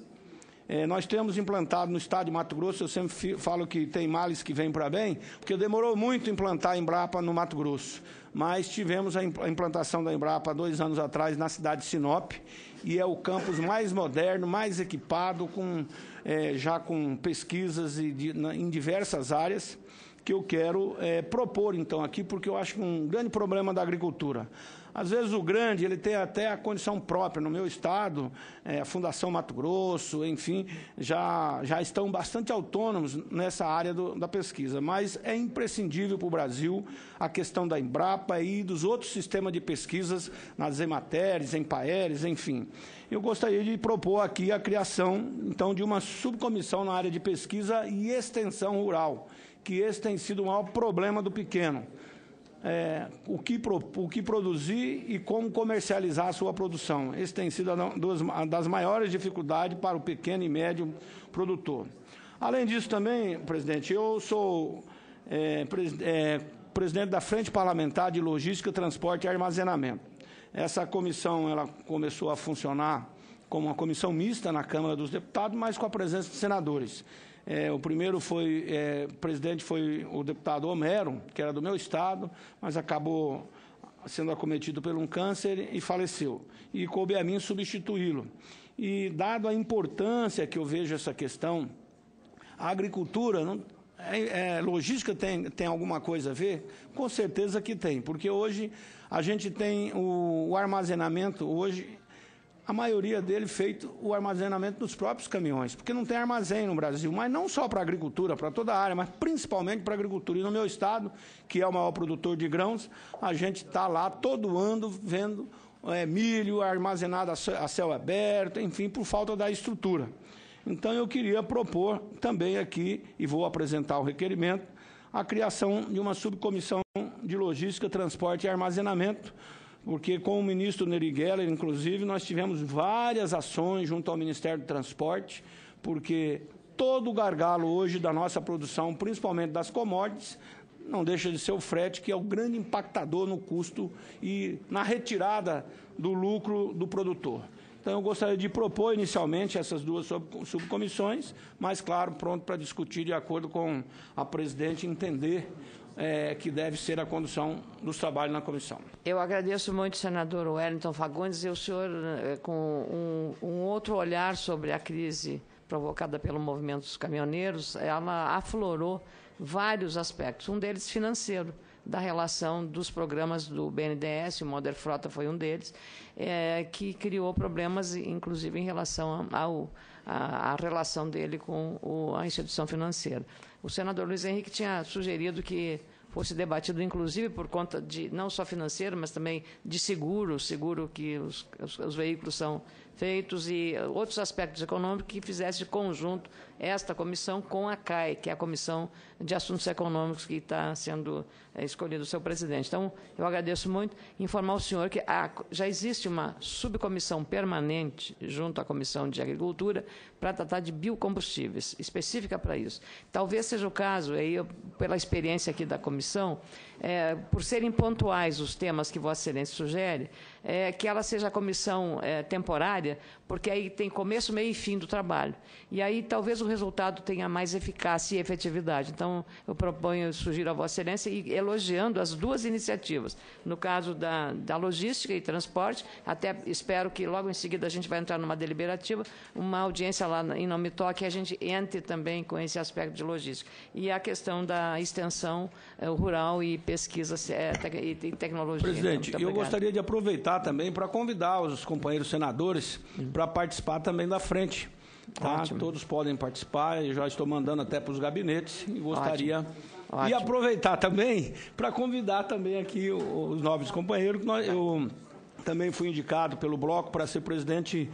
Nós temos implantado no estado de Mato Grosso, eu sempre falo que tem males que vêm para bem, porque demorou muito implantar a Embrapa no Mato Grosso, mas tivemos a implantação da Embrapa 2 anos atrás na cidade de Sinop, e é o campus mais moderno, mais equipado, já com pesquisas em diversas áreas, que eu quero propor, então, aqui, porque eu acho que um grande problema da agricultura. Às vezes o grande, ele tem até a condição própria. No meu estado, a Fundação Mato Grosso, enfim, já estão bastante autônomos nessa área da pesquisa. Mas é imprescindível para o Brasil a questão da Embrapa e dos outros sistemas de pesquisas, nas Emateres, Empaeres, enfim. Eu gostaria de propor aqui a criação, então, de uma subcomissão na área de pesquisa e extensão rural, que esse tem sido o maior problema do pequeno. O que produzir e como comercializar a sua produção. Esse tem sido uma das maiores dificuldades para o pequeno e médio produtor. Além disso também, presidente, eu sou presidente da Frente Parlamentar de Logística, Transporte e Armazenamento. Essa comissão ela começou a funcionar como uma comissão mista na Câmara dos Deputados, mas com a presença de senadores. O primeiro presidente foi o deputado Homero, que era do meu estado, mas acabou sendo acometido por um câncer e faleceu. E coube a mim substituí-lo. E, dado a importância que eu vejo essa questão, a agricultura, logística tem alguma coisa a ver? Com certeza que tem, porque hoje a gente tem o armazenamento, hoje a maioria dele feito o armazenamento nos próprios caminhões, porque não tem armazém no Brasil, mas não só para a agricultura, para toda a área, mas principalmente para a agricultura. E no meu estado, que é o maior produtor de grãos, a gente está lá todo ano vendo milho armazenado a céu aberto, enfim, por falta da estrutura. Então, eu queria propor também aqui, e vou apresentar o requerimento, a criação de uma subcomissão de logística, transporte e armazenamento, porque com o ministro Nery Geller, inclusive, nós tivemos várias ações junto ao Ministério do Transporte, porque todo o gargalo hoje da nossa produção, principalmente das commodities, não deixa de ser o frete, que é o grande impactador no custo e na retirada do lucro do produtor. Então, eu gostaria de propor inicialmente essas 2 subcomissões, mas, claro, pronto para discutir de acordo com a presidente entender que deve ser a condução dos trabalhos na comissão. Eu agradeço muito, senador Wellington Fagundes, e o senhor, com um outro olhar sobre a crise provocada pelo movimento dos caminhoneiros, ela aflorou vários aspectos, um deles financeiro, da relação dos programas do BNDES, o Moder Frota foi um deles, que criou problemas, inclusive, em relação à relação dele com a instituição financeira. O senador Luiz Henrique tinha sugerido que fosse debatido, inclusive, por conta de, não só financeiro, mas também de seguro que os veículos são feitos e outros aspectos econômicos, que fizesse conjunto esta comissão com a CAI, que é a Comissão de Assuntos Econômicos, que está sendo escolhido o seu presidente. Então, eu agradeço muito. Informar o senhor que já existe uma subcomissão permanente junto à Comissão de Agricultura para tratar de biocombustíveis, específica para isso. Talvez seja o caso, aí, pela experiência aqui da comissão, comissão, por serem pontuais os temas que Vossa Excelência sugere, que ela seja a comissão temporária, porque aí tem começo, meio e fim do trabalho. E aí talvez o resultado tenha mais eficácia e efetividade. Então, eu proponho, sugiro a Vossa Excelência, e elogiando as duas iniciativas. No caso da logística e transporte, até espero que logo em seguida a gente vai entrar numa deliberativa, uma audiência lá em Não Me Toque, a gente entre também com esse aspecto de logística. E a questão da extensão rural e pesquisa e tecnologia. Presidente, eu gostaria de aproveitar também para convidar os companheiros senadores para participar também da frente. Tá? Todos podem participar, eu já estou mandando até para os gabinetes e gostaria... Ótimo. E aproveitar também para convidar também aqui os novos companheiros. Eu também fui indicado pelo bloco para ser presidente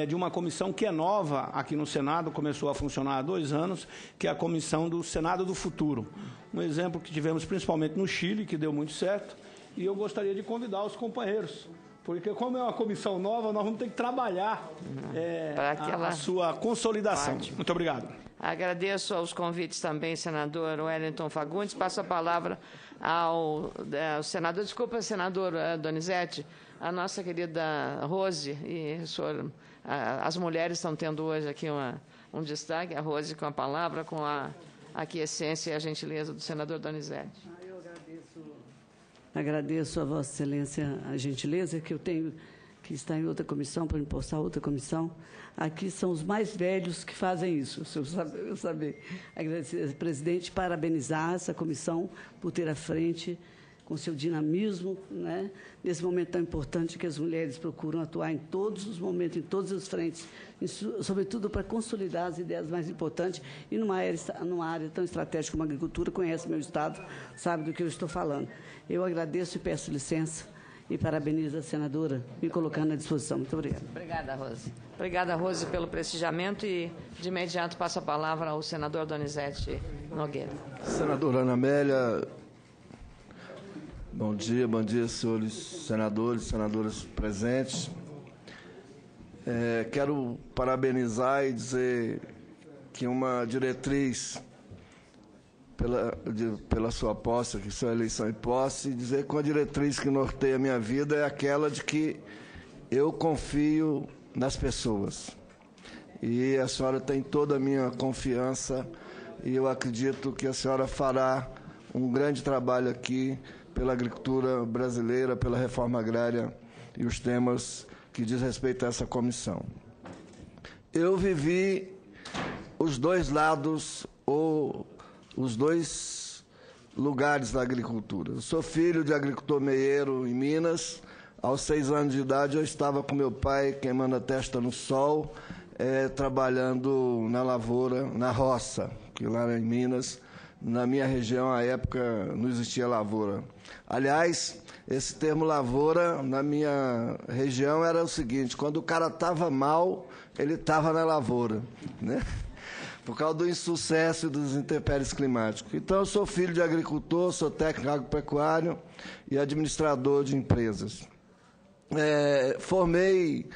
de uma comissão que é nova aqui no Senado, começou a funcionar há 2 anos, que é a Comissão do Senado do Futuro. Um exemplo que tivemos principalmente no Chile, que deu muito certo, e eu gostaria de convidar os companheiros, porque como é uma comissão nova, nós vamos ter que trabalhar a sua consolidação. Ótimo. Muito obrigado. Agradeço aos convites também, senador Wellington Fagundes. Passo a palavra ao senador, desculpa, senador Donizete, a nossa querida Rose, e as mulheres estão tendo hoje aqui um destaque, a Rose com a palavra, com a aquiescência e a gentileza do senador Donizete. Eu agradeço a Vossa Excelência a gentileza que eu tenho, que está em outra comissão, para me postar outra comissão. Aqui são os mais velhos que fazem isso, se eu saber. Agradecer, presidente, parabenizar essa comissão por ter à frente, com seu dinamismo, né, nesse momento tão importante que as mulheres procuram atuar em todos os momentos, em todas as frentes, sobretudo para consolidar as ideias mais importantes e numa área tão estratégica como a agricultura, conhece meu Estado, sabe do que eu estou falando. Eu agradeço e peço licença e parabenizo a senadora, me colocando à disposição. Muito obrigada. Obrigada, Rose. Obrigada, Rose, pelo prestigiamento e, de imediato, passo a palavra ao senador Donizete Nogueira. Senadora Ana Amélia, bom dia, senhores senadores, senadoras presentes. Quero parabenizar e dizer que uma diretriz pela sua posse, que sua eleição em posse, e dizer que uma diretriz que norteia a minha vida é aquela de que eu confio nas pessoas. E a senhora tem toda a minha confiança e eu acredito que a senhora fará um grande trabalho aqui pela agricultura brasileira, pela reforma agrária e os temas que diz respeito a essa comissão. Eu vivi os dois lados, ou os dois lugares da agricultura. Eu sou filho de agricultor meieiro em Minas. Aos 6 anos de idade, eu estava com meu pai queimando a testa no sol, trabalhando na lavoura, na roça, que lá em Minas, na minha região, à época, não existia lavoura. Aliás, esse termo lavoura, na minha região, era o seguinte: quando o cara estava mal, ele estava na lavoura, né? Por causa do insucesso e dos intempéries climáticos. Então, eu sou filho de agricultor, sou técnico agropecuário e administrador de empresas. Formei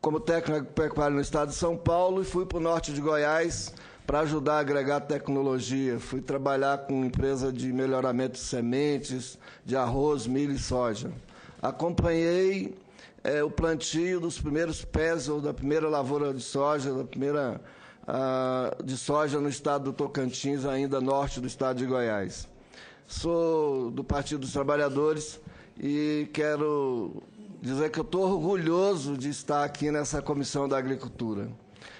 como técnico agropecuário no estado de São Paulo e fui para o norte de Goiás para ajudar a agregar tecnologia. Fui trabalhar com empresa de melhoramento de sementes, de arroz, milho e soja. Acompanhei o plantio dos primeiros pés, ou da primeira lavoura de soja, da primeira de soja no estado do Tocantins, ainda norte do estado de Goiás. Sou do Partido dos Trabalhadores e quero dizer que eu estou orgulhoso de estar aqui nessa Comissão da Agricultura.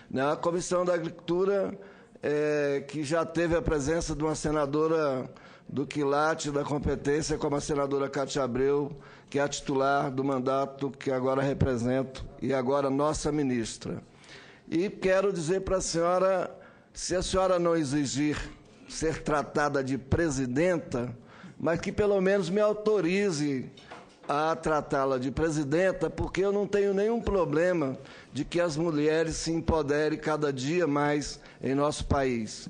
Na Comissão da Agricultura, que já teve a presença de uma senadora do quilate da competência, como a senadora Cátia Abreu, que é a titular do mandato que agora represento, e agora nossa ministra. E quero dizer para a senhora, se a senhora não exigir ser tratada de presidenta, mas que pelo menos me autorize a tratá-la de presidenta, porque eu não tenho nenhum problema de que as mulheres se empoderem cada dia mais em nosso país.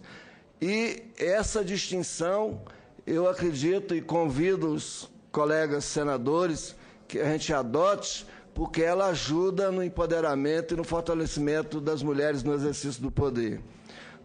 E essa distinção, eu acredito e convido os colegas senadores que a gente adote, porque ela ajuda no empoderamento e no fortalecimento das mulheres no exercício do poder.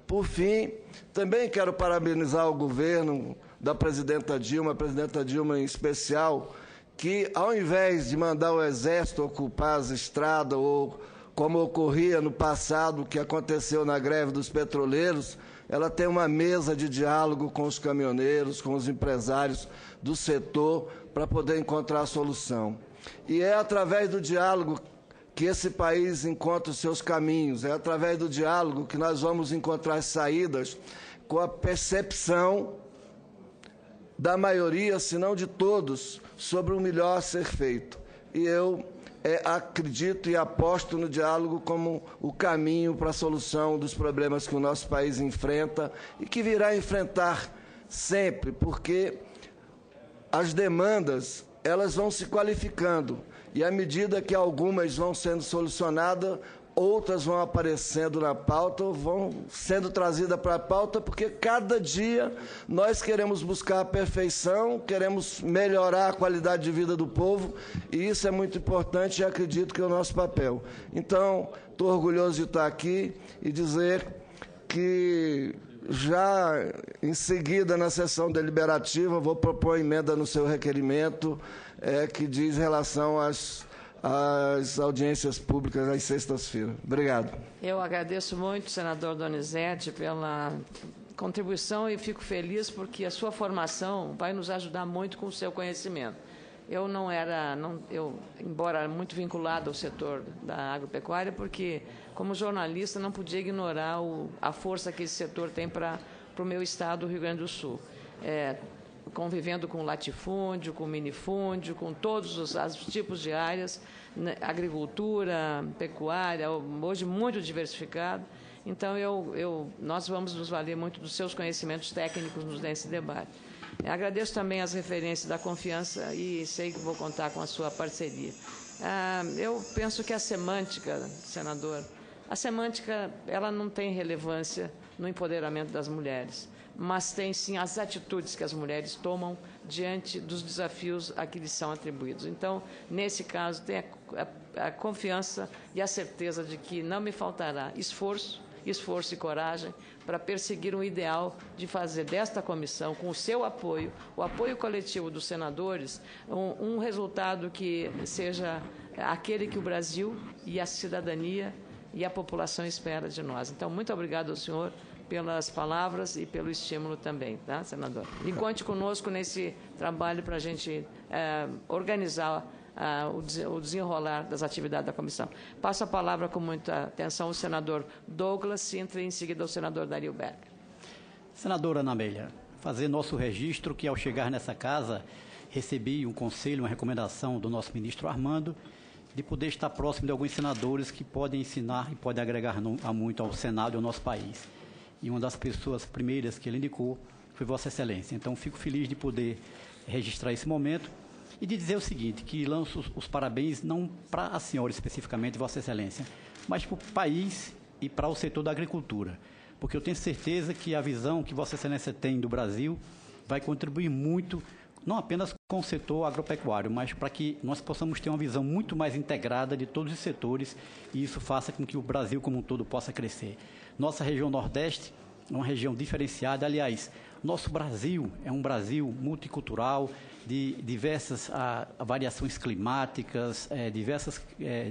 Por fim, também quero parabenizar o governo, da presidenta Dilma em especial, que ao invés de mandar o Exército ocupar as estradas, ou como ocorria no passado, que aconteceu na greve dos petroleiros, ela tem uma mesa de diálogo com os caminhoneiros, com os empresários do setor, para poder encontrar a solução. E é através do diálogo que esse país encontra os seus caminhos, é através do diálogo que nós vamos encontrar saídas com a percepção da maioria, se não de todos, sobre o melhor a ser feito. E eu acredito e aposto no diálogo como o caminho para a solução dos problemas que o nosso país enfrenta e que virá enfrentar sempre, porque as demandas, elas vão se qualificando e, à medida que algumas vão sendo solucionadas, outras vão aparecendo na pauta, vão sendo trazidas para a pauta, porque cada dia nós queremos buscar a perfeição, queremos melhorar a qualidade de vida do povo, e isso é muito importante e acredito que é o nosso papel. Então, estou orgulhoso de estar aqui e dizer que já em seguida, na sessão deliberativa, vou propor emenda no seu requerimento que diz relação às audiências públicas às sextas-feiras. Obrigado. Eu agradeço muito, senador Donizete, pela contribuição e fico feliz porque a sua formação vai nos ajudar muito com o seu conhecimento. Eu embora muito vinculado ao setor da agropecuária, porque, como jornalista, não podia ignorar a força que esse setor tem para o meu estado, do Rio Grande do Sul. Convivendo com latifúndio, com minifúndio, com todos os tipos de áreas, agricultura, pecuária, hoje muito diversificado. Então, nós vamos nos valer muito dos seus conhecimentos técnicos nesse debate. Agradeço também as referências da confiança e sei que vou contar com a sua parceria. Eu penso que a semântica, senador, ela não tem relevância no empoderamento das mulheres, mas tem sim as atitudes que as mulheres tomam diante dos desafios a que lhes são atribuídos. Então, nesse caso, tem a confiança e a certeza de que não me faltará esforço e coragem para perseguir um ideal de fazer desta comissão, com o seu apoio, o apoio coletivo dos senadores, um resultado que seja aquele que o Brasil e a cidadania e a população espera de nós. Então, muito obrigado ao senhor pelas palavras e pelo estímulo também, tá, senador? E conte conosco nesse trabalho para a gente organizar o desenrolar das atividades da comissão. Passo a palavra com muita atenção ao senador Douglas Sintra e, em seguida, ao senador Dario Berger. Senadora Ana Amélia, fazer nosso registro que, ao chegar nessa casa, recebi um conselho, uma recomendação do nosso ministro Armando, de poder estar próximo de alguns senadores que podem ensinar e podem agregar muito ao Senado e ao nosso país. E uma das pessoas primeiras que ele indicou foi Vossa Excelência. Então, fico feliz de poder registrar esse momento e de dizer o seguinte, que lanço os parabéns não para a senhora especificamente, Vossa Excelência, mas para o país e para o setor da agricultura. Porque eu tenho certeza que a visão que Vossa Excelência tem do Brasil vai contribuir muito, não apenas com o setor agropecuário, mas para que nós possamos ter uma visão muito mais integrada de todos os setores e isso faça com que o Brasil como um todo possa crescer. Nossa região Nordeste é uma região diferenciada, aliás, nosso Brasil é um Brasil multicultural, de diversas variações climáticas, diversas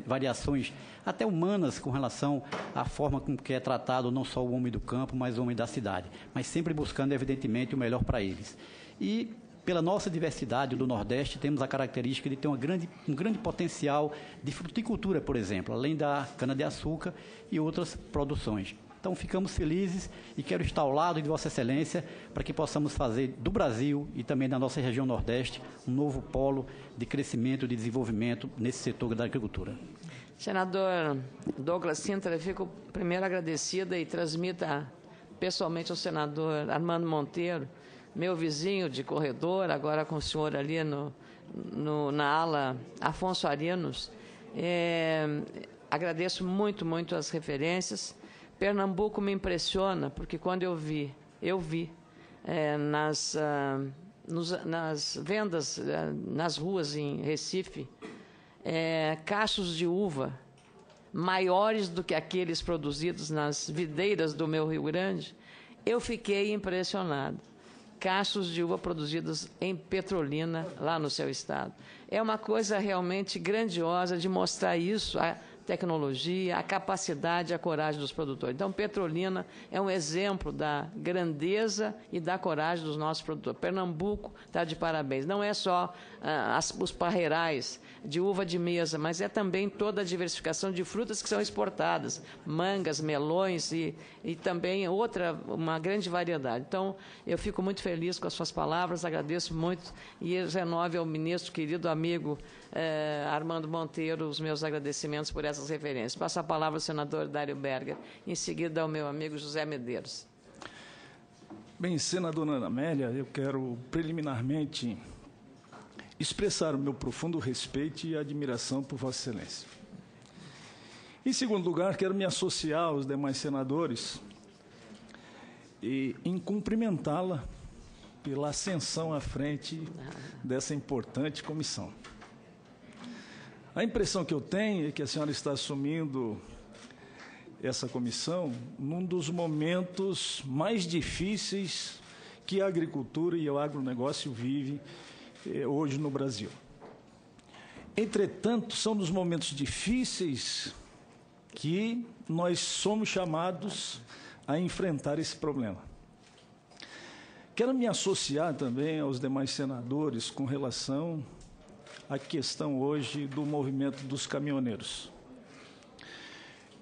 variações até humanas com relação à forma com que é tratado não só o homem do campo, mas o homem da cidade, mas sempre buscando, evidentemente, o melhor para eles. E, pela nossa diversidade do Nordeste, temos a característica de ter um grande potencial de fruticultura, por exemplo, além da cana-de-açúcar e outras produções. Então, ficamos felizes e quero estar ao lado de Vossa Excelência para que possamos fazer do Brasil e também da nossa região Nordeste um novo polo de crescimento e de desenvolvimento nesse setor da agricultura. Senador Douglas Sintra, fico primeiro agradecida e transmita pessoalmente ao senador Armando Monteiro, meu vizinho de corredor, agora com o senhor ali na ala Afonso Arinos. Agradeço muito, muito as referências. Pernambuco me impressiona, porque quando eu vi nas vendas nas ruas em Recife, cachos de uva maiores do que aqueles produzidos nas videiras do meu Rio Grande, eu fiquei impressionado. cachos de uva produzidos em Petrolina, lá no seu estado. É uma coisa realmente grandiosa de mostrar isso, a tecnologia, a capacidade, a coragem dos produtores. Então, Petrolina é um exemplo da grandeza e da coragem dos nossos produtores. Pernambuco está de parabéns. Não é só os parreirais de uva de mesa, mas é também toda a diversificação de frutas que são exportadas, mangas, melões e também uma grande variedade. Então, eu fico muito feliz com as suas palavras, agradeço muito e renove ao ministro, querido amigo Armando Monteiro, os meus agradecimentos por essas referências. Passo a palavra ao senador Dário Berger, em seguida ao meu amigo José Medeiros. Bem, senadora Ana Amélia, eu quero preliminarmente expressar o meu profundo respeito e admiração por Vossa Excelência. Em segundo lugar, quero me associar aos demais senadores em cumprimentá-la pela ascensão à frente dessa importante comissão. A impressão que eu tenho é que a senhora está assumindo essa comissão num dos momentos mais difíceis que a agricultura e o agronegócio vivem hoje no Brasil. Entretanto, são nos momentos difíceis que nós somos chamados a enfrentar esse problema. Quero me associar também aos demais senadores com relação à questão hoje do movimento dos caminhoneiros,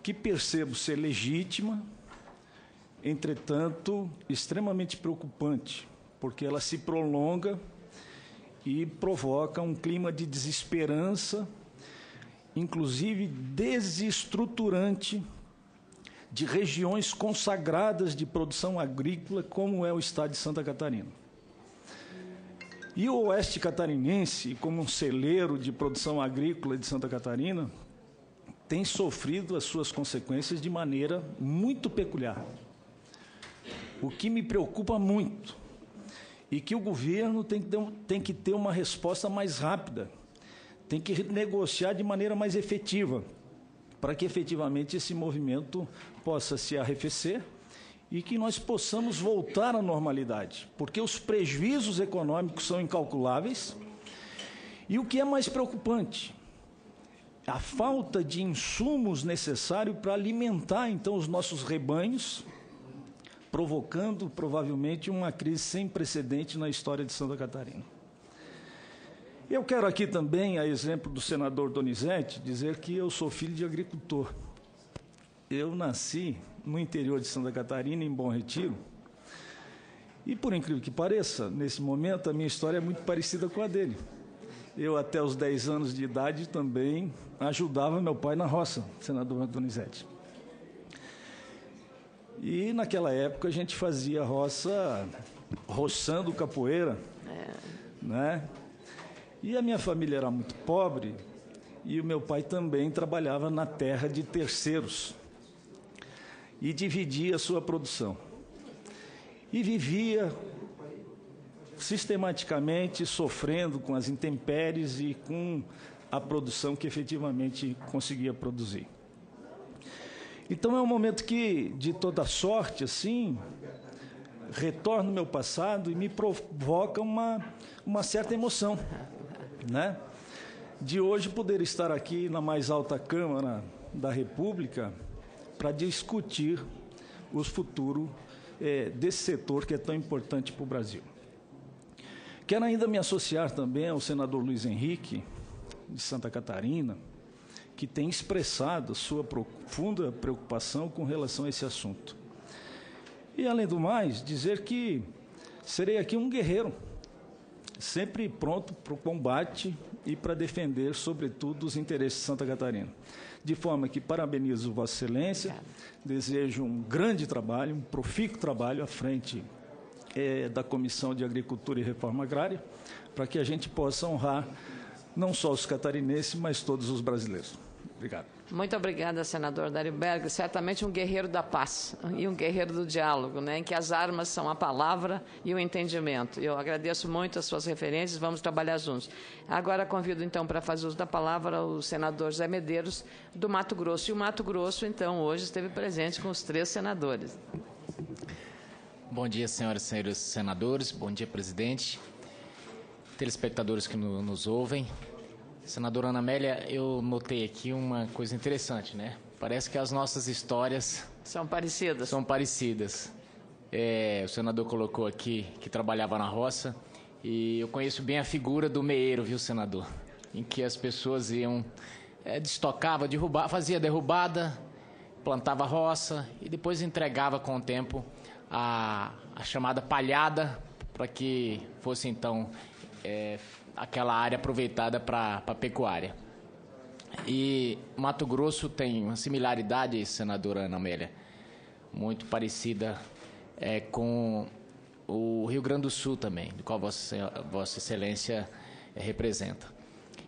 que percebo ser legítima, entretanto, extremamente preocupante, porque ela se prolonga e provoca um clima de desesperança, inclusive desestruturante, de regiões consagradas de produção agrícola, como é o estado de Santa Catarina. E o oeste catarinense, como um celeiro de produção agrícola de Santa Catarina, tem sofrido as suas consequências de maneira muito peculiar. O que me preocupa muito e que o governo tem que ter uma resposta mais rápida, tem que negociar de maneira mais efetiva, para que efetivamente esse movimento possa se arrefecer e que nós possamos voltar à normalidade, porque os prejuízos econômicos são incalculáveis e o que é mais preocupante, a falta de insumos necessários para alimentar, então, os nossos rebanhos, provocando, provavelmente, uma crise sem precedente na história de Santa Catarina. Eu quero aqui também, a exemplo do senador Donizete, dizer que eu sou filho de agricultor. Eu nasci no interior de Santa Catarina, em Bom Retiro, e, por incrível que pareça, nesse momento, a minha história é muito parecida com a dele. Eu, até os 10 anos de idade, também ajudava meu pai na roça, senador Donizete. E, naquela época, a gente fazia roça roçando capoeira, né? E a minha família era muito pobre e o meu pai também trabalhava na terra de terceiros e dividia a sua produção. E vivia sistematicamente sofrendo com as intempéries e com a produção que efetivamente conseguia produzir. Então é um momento que, de toda sorte, assim, retorno ao meu passado e me provoca uma certa emoção, né? De hoje poder estar aqui na mais alta Câmara da República para discutir o futuro desse setor que é tão importante para o Brasil. Quero ainda me associar também ao senador Luiz Henrique, de Santa Catarina, que tem expressado sua profunda preocupação com relação a esse assunto. E, além do mais, dizer que serei aqui um guerreiro, sempre pronto para o combate e para defender, sobretudo, os interesses de Santa Catarina. De forma que parabenizo Vossa Excelência, desejo um grande trabalho, um profícuo trabalho à frente da Comissão de Agricultura e Reforma Agrária, para que a gente possa honrar não só os catarinenses, mas todos os brasileiros. Obrigado. Muito obrigada, senador Dário Berger. Certamente um guerreiro da paz e um guerreiro do diálogo, né, em que as armas são a palavra e o entendimento. Eu agradeço muito as suas referências, vamos trabalhar juntos. Agora convido, então, para fazer uso da palavra o senador José Medeiros, do Mato Grosso. E o Mato Grosso, então, hoje esteve presente com os 3 senadores. Bom dia, senhoras e senhores senadores. Bom dia, presidente. Telespectadores que nos ouvem. Senadora Ana Amélia, eu notei aqui uma coisa interessante, né? Parece que as nossas histórias... São parecidas. São parecidas. O senador colocou aqui que trabalhava na roça e eu conheço bem a figura do meeiro, viu, senador? Em que as pessoas iam, destocava, fazia derrubada, plantava roça e depois entregava com o tempo a chamada palhada para que fosse, então, aquela área aproveitada para a pecuária. E Mato Grosso tem uma similaridade, senadora Ana Amélia, muito parecida com o Rio Grande do Sul também, do qual Vossa Excelência representa.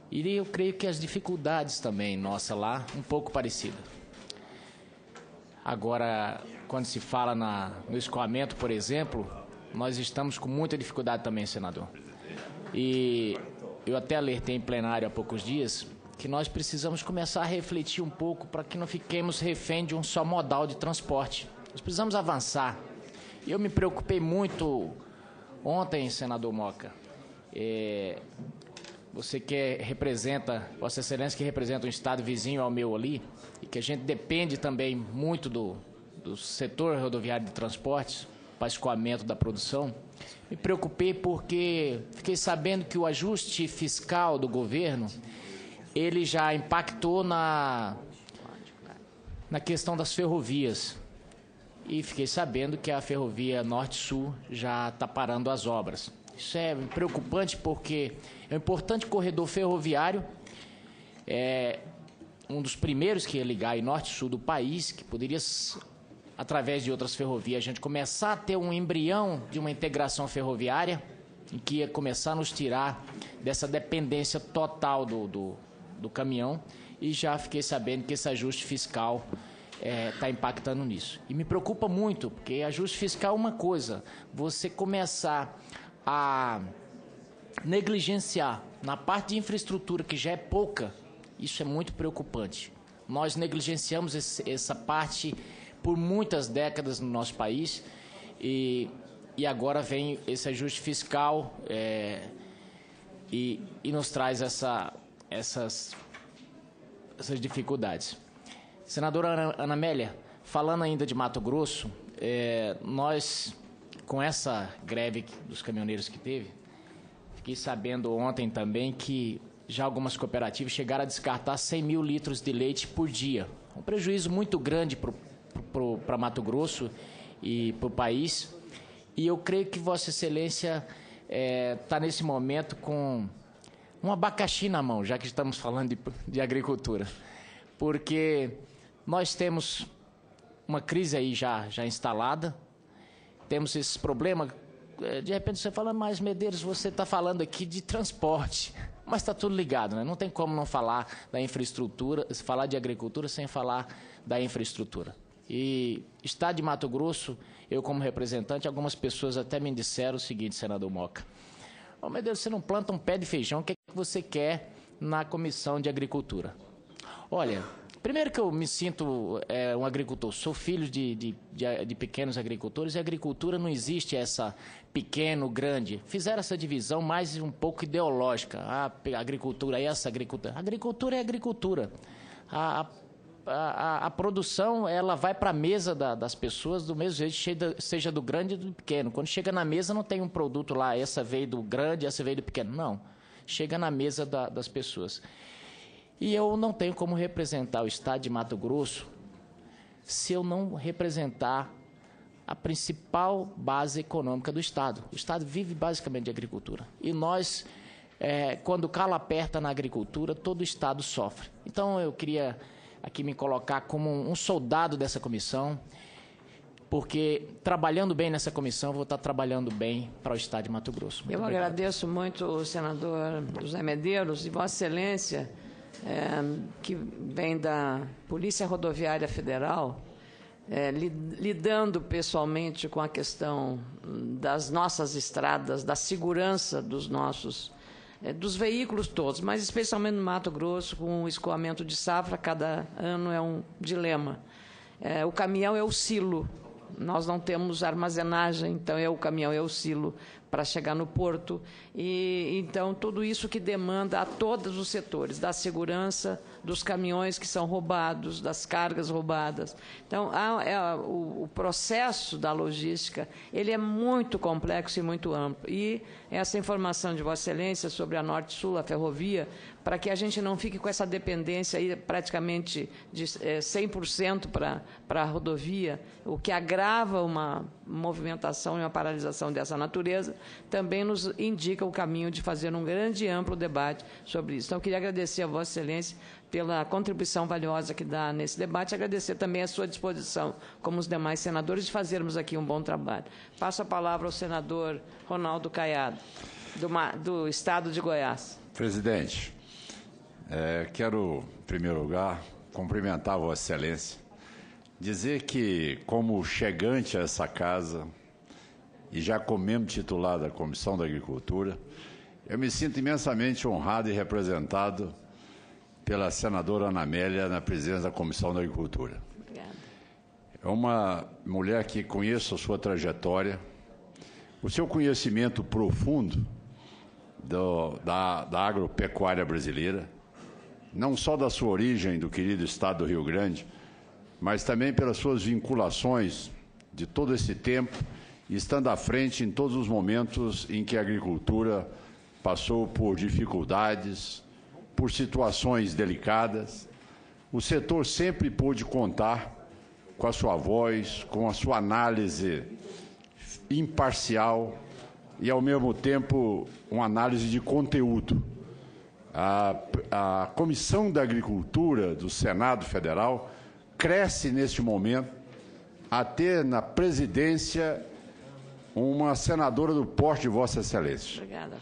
E eu creio que as dificuldades também, nossa lá, um pouco parecidas. Agora, quando se fala no escoamento, por exemplo, nós estamos com muita dificuldade também, senador. E eu até alertei em plenário há poucos dias que nós precisamos começar a refletir um pouco para que não fiquemos refém de um só modal de transporte. Nós precisamos avançar. Eu me preocupei muito ontem, senador Moca. Você que representa, Vossa Excelência que representa um estado vizinho ao meu ali, e que a gente depende também muito do setor rodoviário de transportes para escoamento da produção, me preocupei porque fiquei sabendo que o ajuste fiscal do governo, ele já impactou na questão das ferrovias. E fiquei sabendo que a ferrovia Norte-Sul já está parando as obras. Isso é preocupante porque é um importante corredor ferroviário, um dos primeiros que ia ligar em Norte e Sul do país, que poderia, através de outras ferrovias, a gente começar a ter um embrião de uma integração ferroviária, em que ia começar a nos tirar dessa dependência total do caminhão, e já fiquei sabendo que esse ajuste fiscal está impactando nisso. E me preocupa muito, porque ajuste fiscal é uma coisa, você começar a negligenciar na parte de infraestrutura, que já é pouca, isso é muito preocupante. Nós negligenciamos essa parte por muitas décadas no nosso país e agora vem esse ajuste fiscal e nos traz essas dificuldades. Senadora Ana Amélia, falando ainda de Mato Grosso, nós, com essa greve dos caminhoneiros que teve, fiquei sabendo ontem também que já algumas cooperativas chegaram a descartar 100 mil litros de leite por dia. Um prejuízo muito grande para Mato Grosso e para o país. E eu creio que Vossa Excelência está nesse momento com um abacaxi na mão, já que estamos falando de agricultura. Porque nós temos uma crise aí já instalada, temos esse problema. De repente você fala, mas Medeiros, você está falando aqui de transporte, mas está tudo ligado, né? Não tem como não falar da infraestrutura, falar de agricultura sem falar da infraestrutura. E Estado de Mato Grosso, eu como representante, algumas pessoas até me disseram o seguinte, senador Moca: ô Medeiros, você não planta um pé de feijão, o que é que você quer na Comissão de Agricultura? Olha, primeiro que eu me sinto um agricultor, sou filho de pequenos agricultores, e a agricultura não existe essa pequeno, grande. Fizeram essa divisão mais um pouco ideológica. A agricultura é essa, agricultura. A agricultura é agricultura. A produção, ela vai para a mesa das pessoas do mesmo jeito, seja do grande ou do pequeno. Quando chega na mesa, não tem um produto lá, essa veio do grande, essa veio do pequeno. Não. Chega na mesa das pessoas. E eu não tenho como representar o Estado de Mato Grosso se eu não representar a principal base econômica do Estado. O Estado vive basicamente de agricultura. E nós, quando o calo aperta na agricultura, todo o Estado sofre. Então, eu queria aqui me colocar como um soldado dessa comissão, porque trabalhando bem nessa comissão, eu vou estar trabalhando bem para o Estado de Mato Grosso. Muito obrigado. Agradeço muito o senador José Medeiros e Vossa Excelência, que vem da Polícia Rodoviária Federal, lidando pessoalmente com a questão das nossas estradas, da segurança dos nossos, dos veículos todos, mas especialmente no Mato Grosso, com o escoamento de safra, cada ano é um dilema. O caminhão é o silo Nós não temos armazenagem, então o caminhão é o silo para chegar no porto. E então tudo isso que demanda a todos os setores, da segurança, dos caminhões que são roubados, das cargas roubadas. Então, o processo da logística, ele é muito complexo e muito amplo. E essa informação de Vossa Excelência sobre a Norte-Sul, a ferrovia, para que a gente não fique com essa dependência aí praticamente de 100% para a rodovia, o que agrava uma movimentação e uma paralisação dessa natureza, também nos indica o caminho de fazer um grande e amplo debate sobre isso. Então, eu queria agradecer a Vossa Excelência pela contribuição valiosa que dá nesse debate, e agradecer também a sua disposição, como os demais senadores, de fazermos aqui um bom trabalho. Passo a palavra ao senador Ronaldo Caiado, do Estado de Goiás. Presidente, quero, em primeiro lugar, cumprimentar a Vossa Excelência, dizer que, como chegante a essa casa e já como membro titular da Comissão da Agricultura, eu me sinto imensamente honrado e representado pela senadora Ana Amélia na presidência da Comissão da Agricultura. Obrigada. É uma mulher que conheço a sua trajetória, o seu conhecimento profundo da agropecuária brasileira, não só da sua origem do querido estado do Rio Grande, mas também pelas suas vinculações de todo esse tempo, estando à frente em todos os momentos em que a agricultura passou por dificuldades, por situações delicadas. O setor sempre pôde contar com a sua voz, com a sua análise imparcial e, ao mesmo tempo, uma análise de conteúdo. A Comissão da Agricultura do Senado Federal cresce, neste momento, a ter na presidência uma senadora do porte de Vossa Excelência. Obrigada.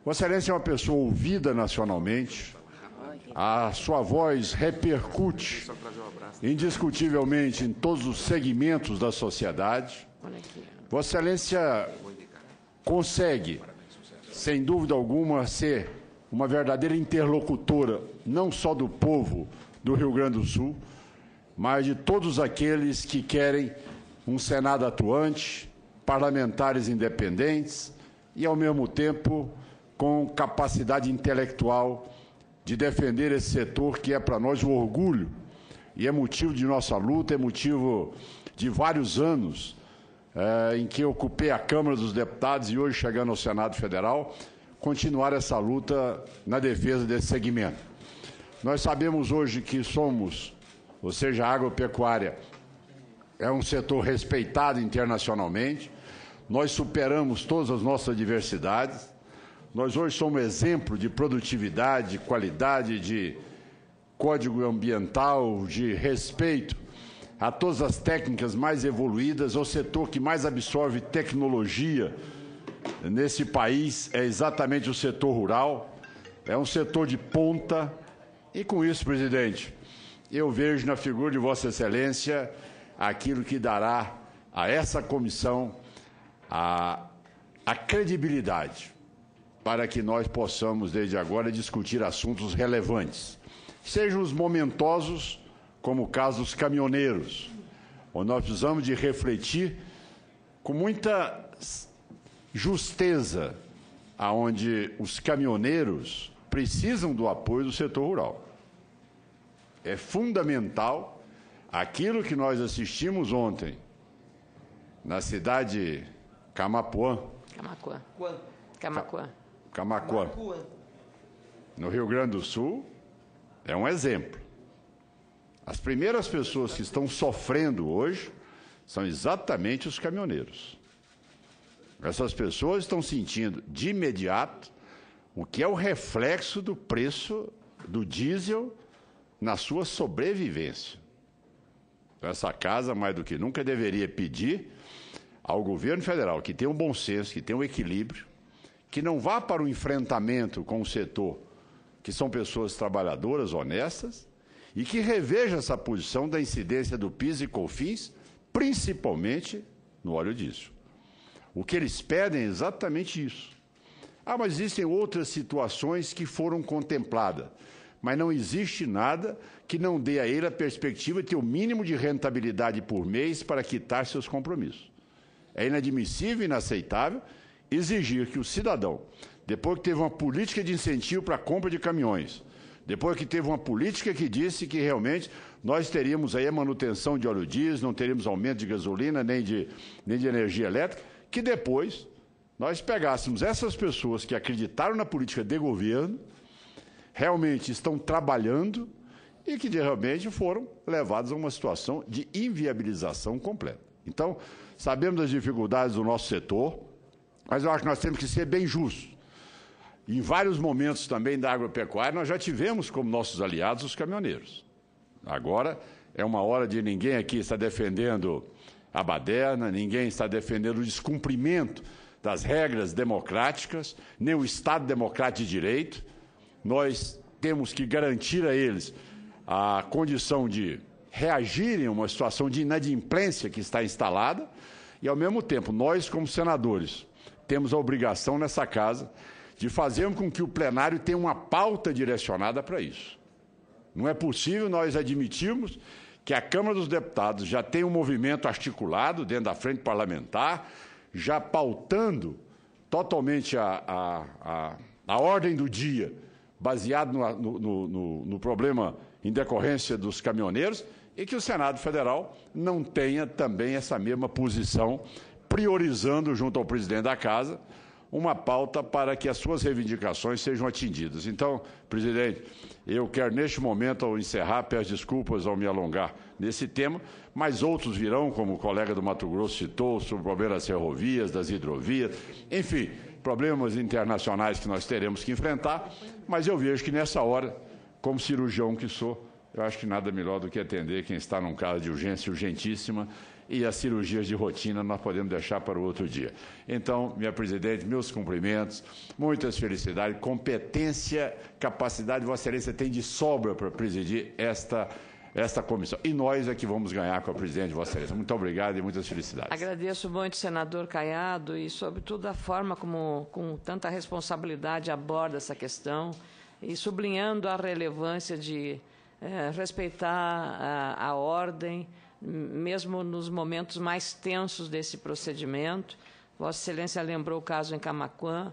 Vossa Excelência é uma pessoa ouvida nacionalmente, a sua voz repercute indiscutivelmente em todos os segmentos da sociedade. Vossa Excelência consegue, sem dúvida alguma, ser uma verdadeira interlocutora, não só do povo do Rio Grande do Sul, mas de todos aqueles que querem um Senado atuante, parlamentares independentes e, ao mesmo tempo, com capacidade intelectual de defender esse setor que é para nós um orgulho e é motivo de nossa luta, é motivo de vários anos em que ocupei a Câmara dos Deputados e hoje, chegando ao Senado Federal, continuar essa luta na defesa desse segmento. Nós sabemos hoje que somos, ou seja, a agropecuária é um setor respeitado internacionalmente, nós superamos todas as nossas diversidades, nós hoje somos exemplo de produtividade, de qualidade, de código ambiental, de respeito a todas as técnicas mais evoluídas. O setor que mais absorve tecnologia nesse país é exatamente o setor rural, é um setor de ponta. E com isso, presidente, eu vejo na figura de Vossa Excelência aquilo que dará a essa comissão a credibilidade para que nós possamos, desde agora, discutir assuntos relevantes, sejam os momentosos, como o caso dos caminhoneiros, onde nós precisamos de refletir com muita justeza aonde os caminhoneiros precisam do apoio do setor rural. É fundamental aquilo que nós assistimos ontem na cidade Camaquã, no Rio Grande do Sul, é um exemplo. As primeiras pessoas que estão sofrendo hoje são exatamente os caminhoneiros. Essas pessoas estão sentindo de imediato o que é o reflexo do preço do diesel na sua sobrevivência. Essa casa, mais do que nunca, deveria pedir ao governo federal que tenha um bom senso, que tenha um equilíbrio, que não vá para o enfrentamento com o setor, que são pessoas trabalhadoras, honestas, e que reveja essa posição da incidência do PIS e COFINS, principalmente no óleo diesel. O que eles pedem é exatamente isso. Mas existem outras situações que foram contempladas. mas não existe nada que não dê a ele a perspectiva de ter o mínimo de rentabilidade por mês para quitar seus compromissos. É inadmissível e inaceitável exigir que o cidadão, depois que teve uma política de incentivo para a compra de caminhões, depois que teve uma política que disse que realmente nós teríamos aí a manutenção de óleo diesel, não teríamos aumento de gasolina, nem de energia elétrica, que depois nós pegássemos essas pessoas que acreditaram na política de governo, realmente estão trabalhando e que realmente foram levados a uma situação de inviabilização completa. Então, sabemos das dificuldades do nosso setor, mas eu acho que nós temos que ser bem justos. Em vários momentos também da agropecuária, nós já tivemos como nossos aliados os caminhoneiros. Agora é uma hora de ninguém aqui estar defendendo a baderna, ninguém está defendendo o descumprimento das regras democráticas, nem o Estado democrático de direito. Nós temos que garantir a eles a condição de reagirem a uma situação de inadimplência que está instalada e, ao mesmo tempo, nós, como senadores, temos a obrigação nessa casa de fazer com que o plenário tenha uma pauta direcionada para isso. Não é possível nós admitirmos que a Câmara dos Deputados já tem um movimento articulado dentro da frente parlamentar, já pautando totalmente a ordem do dia, baseado no problema em decorrência dos caminhoneiros, e que o Senado Federal não tenha também essa mesma posição, priorizando, junto ao presidente da Casa, uma pauta para que as suas reivindicações sejam atendidas. Então, presidente, eu quero, neste momento, ao encerrar, peço desculpas ao me alongar nesse tema, mas outros virão, como o colega do Mato Grosso citou, sobre o problema das ferrovias, das hidrovias, enfim, problemas internacionais que nós teremos que enfrentar, mas eu vejo que nessa hora, como cirurgião que sou, eu acho que nada melhor do que atender quem está num caso de urgência urgentíssima, e as cirurgias de rotina nós podemos deixar para o outro dia. Então, minha presidente, meus cumprimentos, muitas felicidades, competência, capacidade, Vossa Excelência tem de sobra para presidir esta comissão. E nós é que vamos ganhar com a presidente, Vossa Excelência. Muito obrigado e muitas felicidades. Agradeço muito, senador Caiado, e, sobretudo, a forma como, com tanta responsabilidade, aborda essa questão, e sublinhando a relevância de respeitar a ordem, mesmo nos momentos mais tensos desse procedimento. Vossa Excelência lembrou o caso em Camaquã,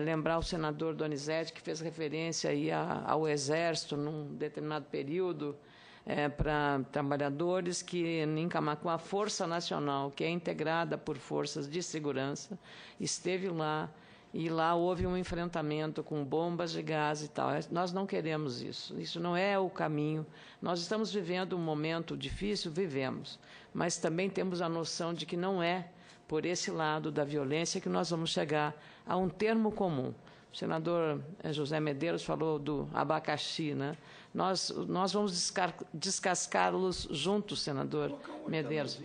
lembrar o senador Donizete, que fez referência aí ao Exército num determinado período, para trabalhadores, que em Camaquã a Força Nacional, que é integrada por forças de segurança, esteve lá, e lá houve um enfrentamento com bombas de gás e tal. Nós não queremos isso. Isso não é o caminho. Nós estamos vivendo um momento difícil, vivemos, mas também temos a noção de que não é por esse lado da violência que nós vamos chegar a um termo comum. O senador José Medeiros falou do abacaxi, né? Nós vamos descascá-los juntos, senador Medeiros.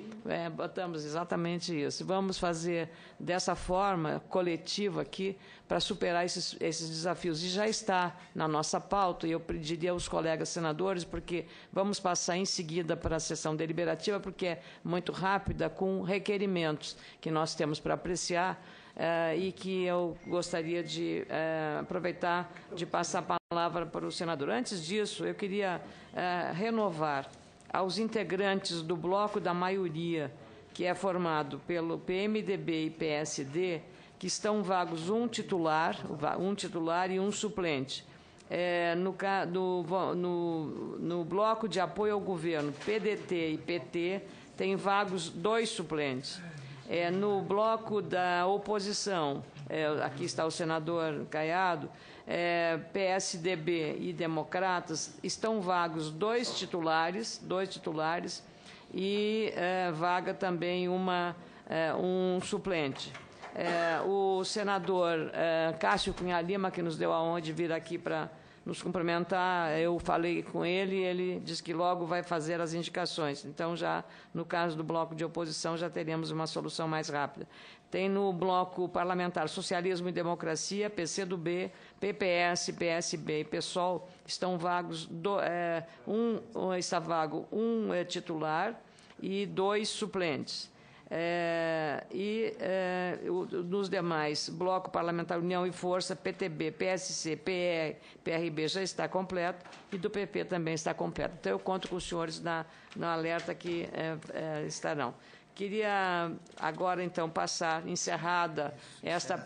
Botamos exatamente isso. Vamos fazer dessa forma coletiva aqui para superar esses desafios. E já está na nossa pauta, e eu pediria aos colegas senadores, porque vamos passar em seguida para a sessão deliberativa, porque é muito rápida, com requerimentos que nós temos para apreciar, e que eu gostaria de aproveitar de passar a palavra para o senador. Antes disso, eu queria renovar aos integrantes do bloco da maioria, que é formado pelo PMDB e PSD, que estão vagos um titular e um suplente. No bloco de apoio ao governo, PDT e PT, tem vagos 2 suplentes. No bloco da oposição, aqui está o senador Caiado, PSDB e Democratas, estão vagos 2 titulares, e vaga também um suplente. O senador Cássio Cunha Lima, que nos deu a honra de vir aqui para nos cumprimentar, eu falei com ele e ele disse que logo vai fazer as indicações. Então, já no caso do bloco de oposição, já teremos uma solução mais rápida. Tem no bloco parlamentar Socialismo e Democracia, PCdoB, PPS, PSB e PSOL, estão vagos, está vago um titular e 2 suplentes. Nos demais, Bloco Parlamentar União e Força, PTB, PSC, PR, PRB já está completo e do PP também está completo. Então, eu conto com os senhores no alerta que estarão. Queria agora, então, encerrada esta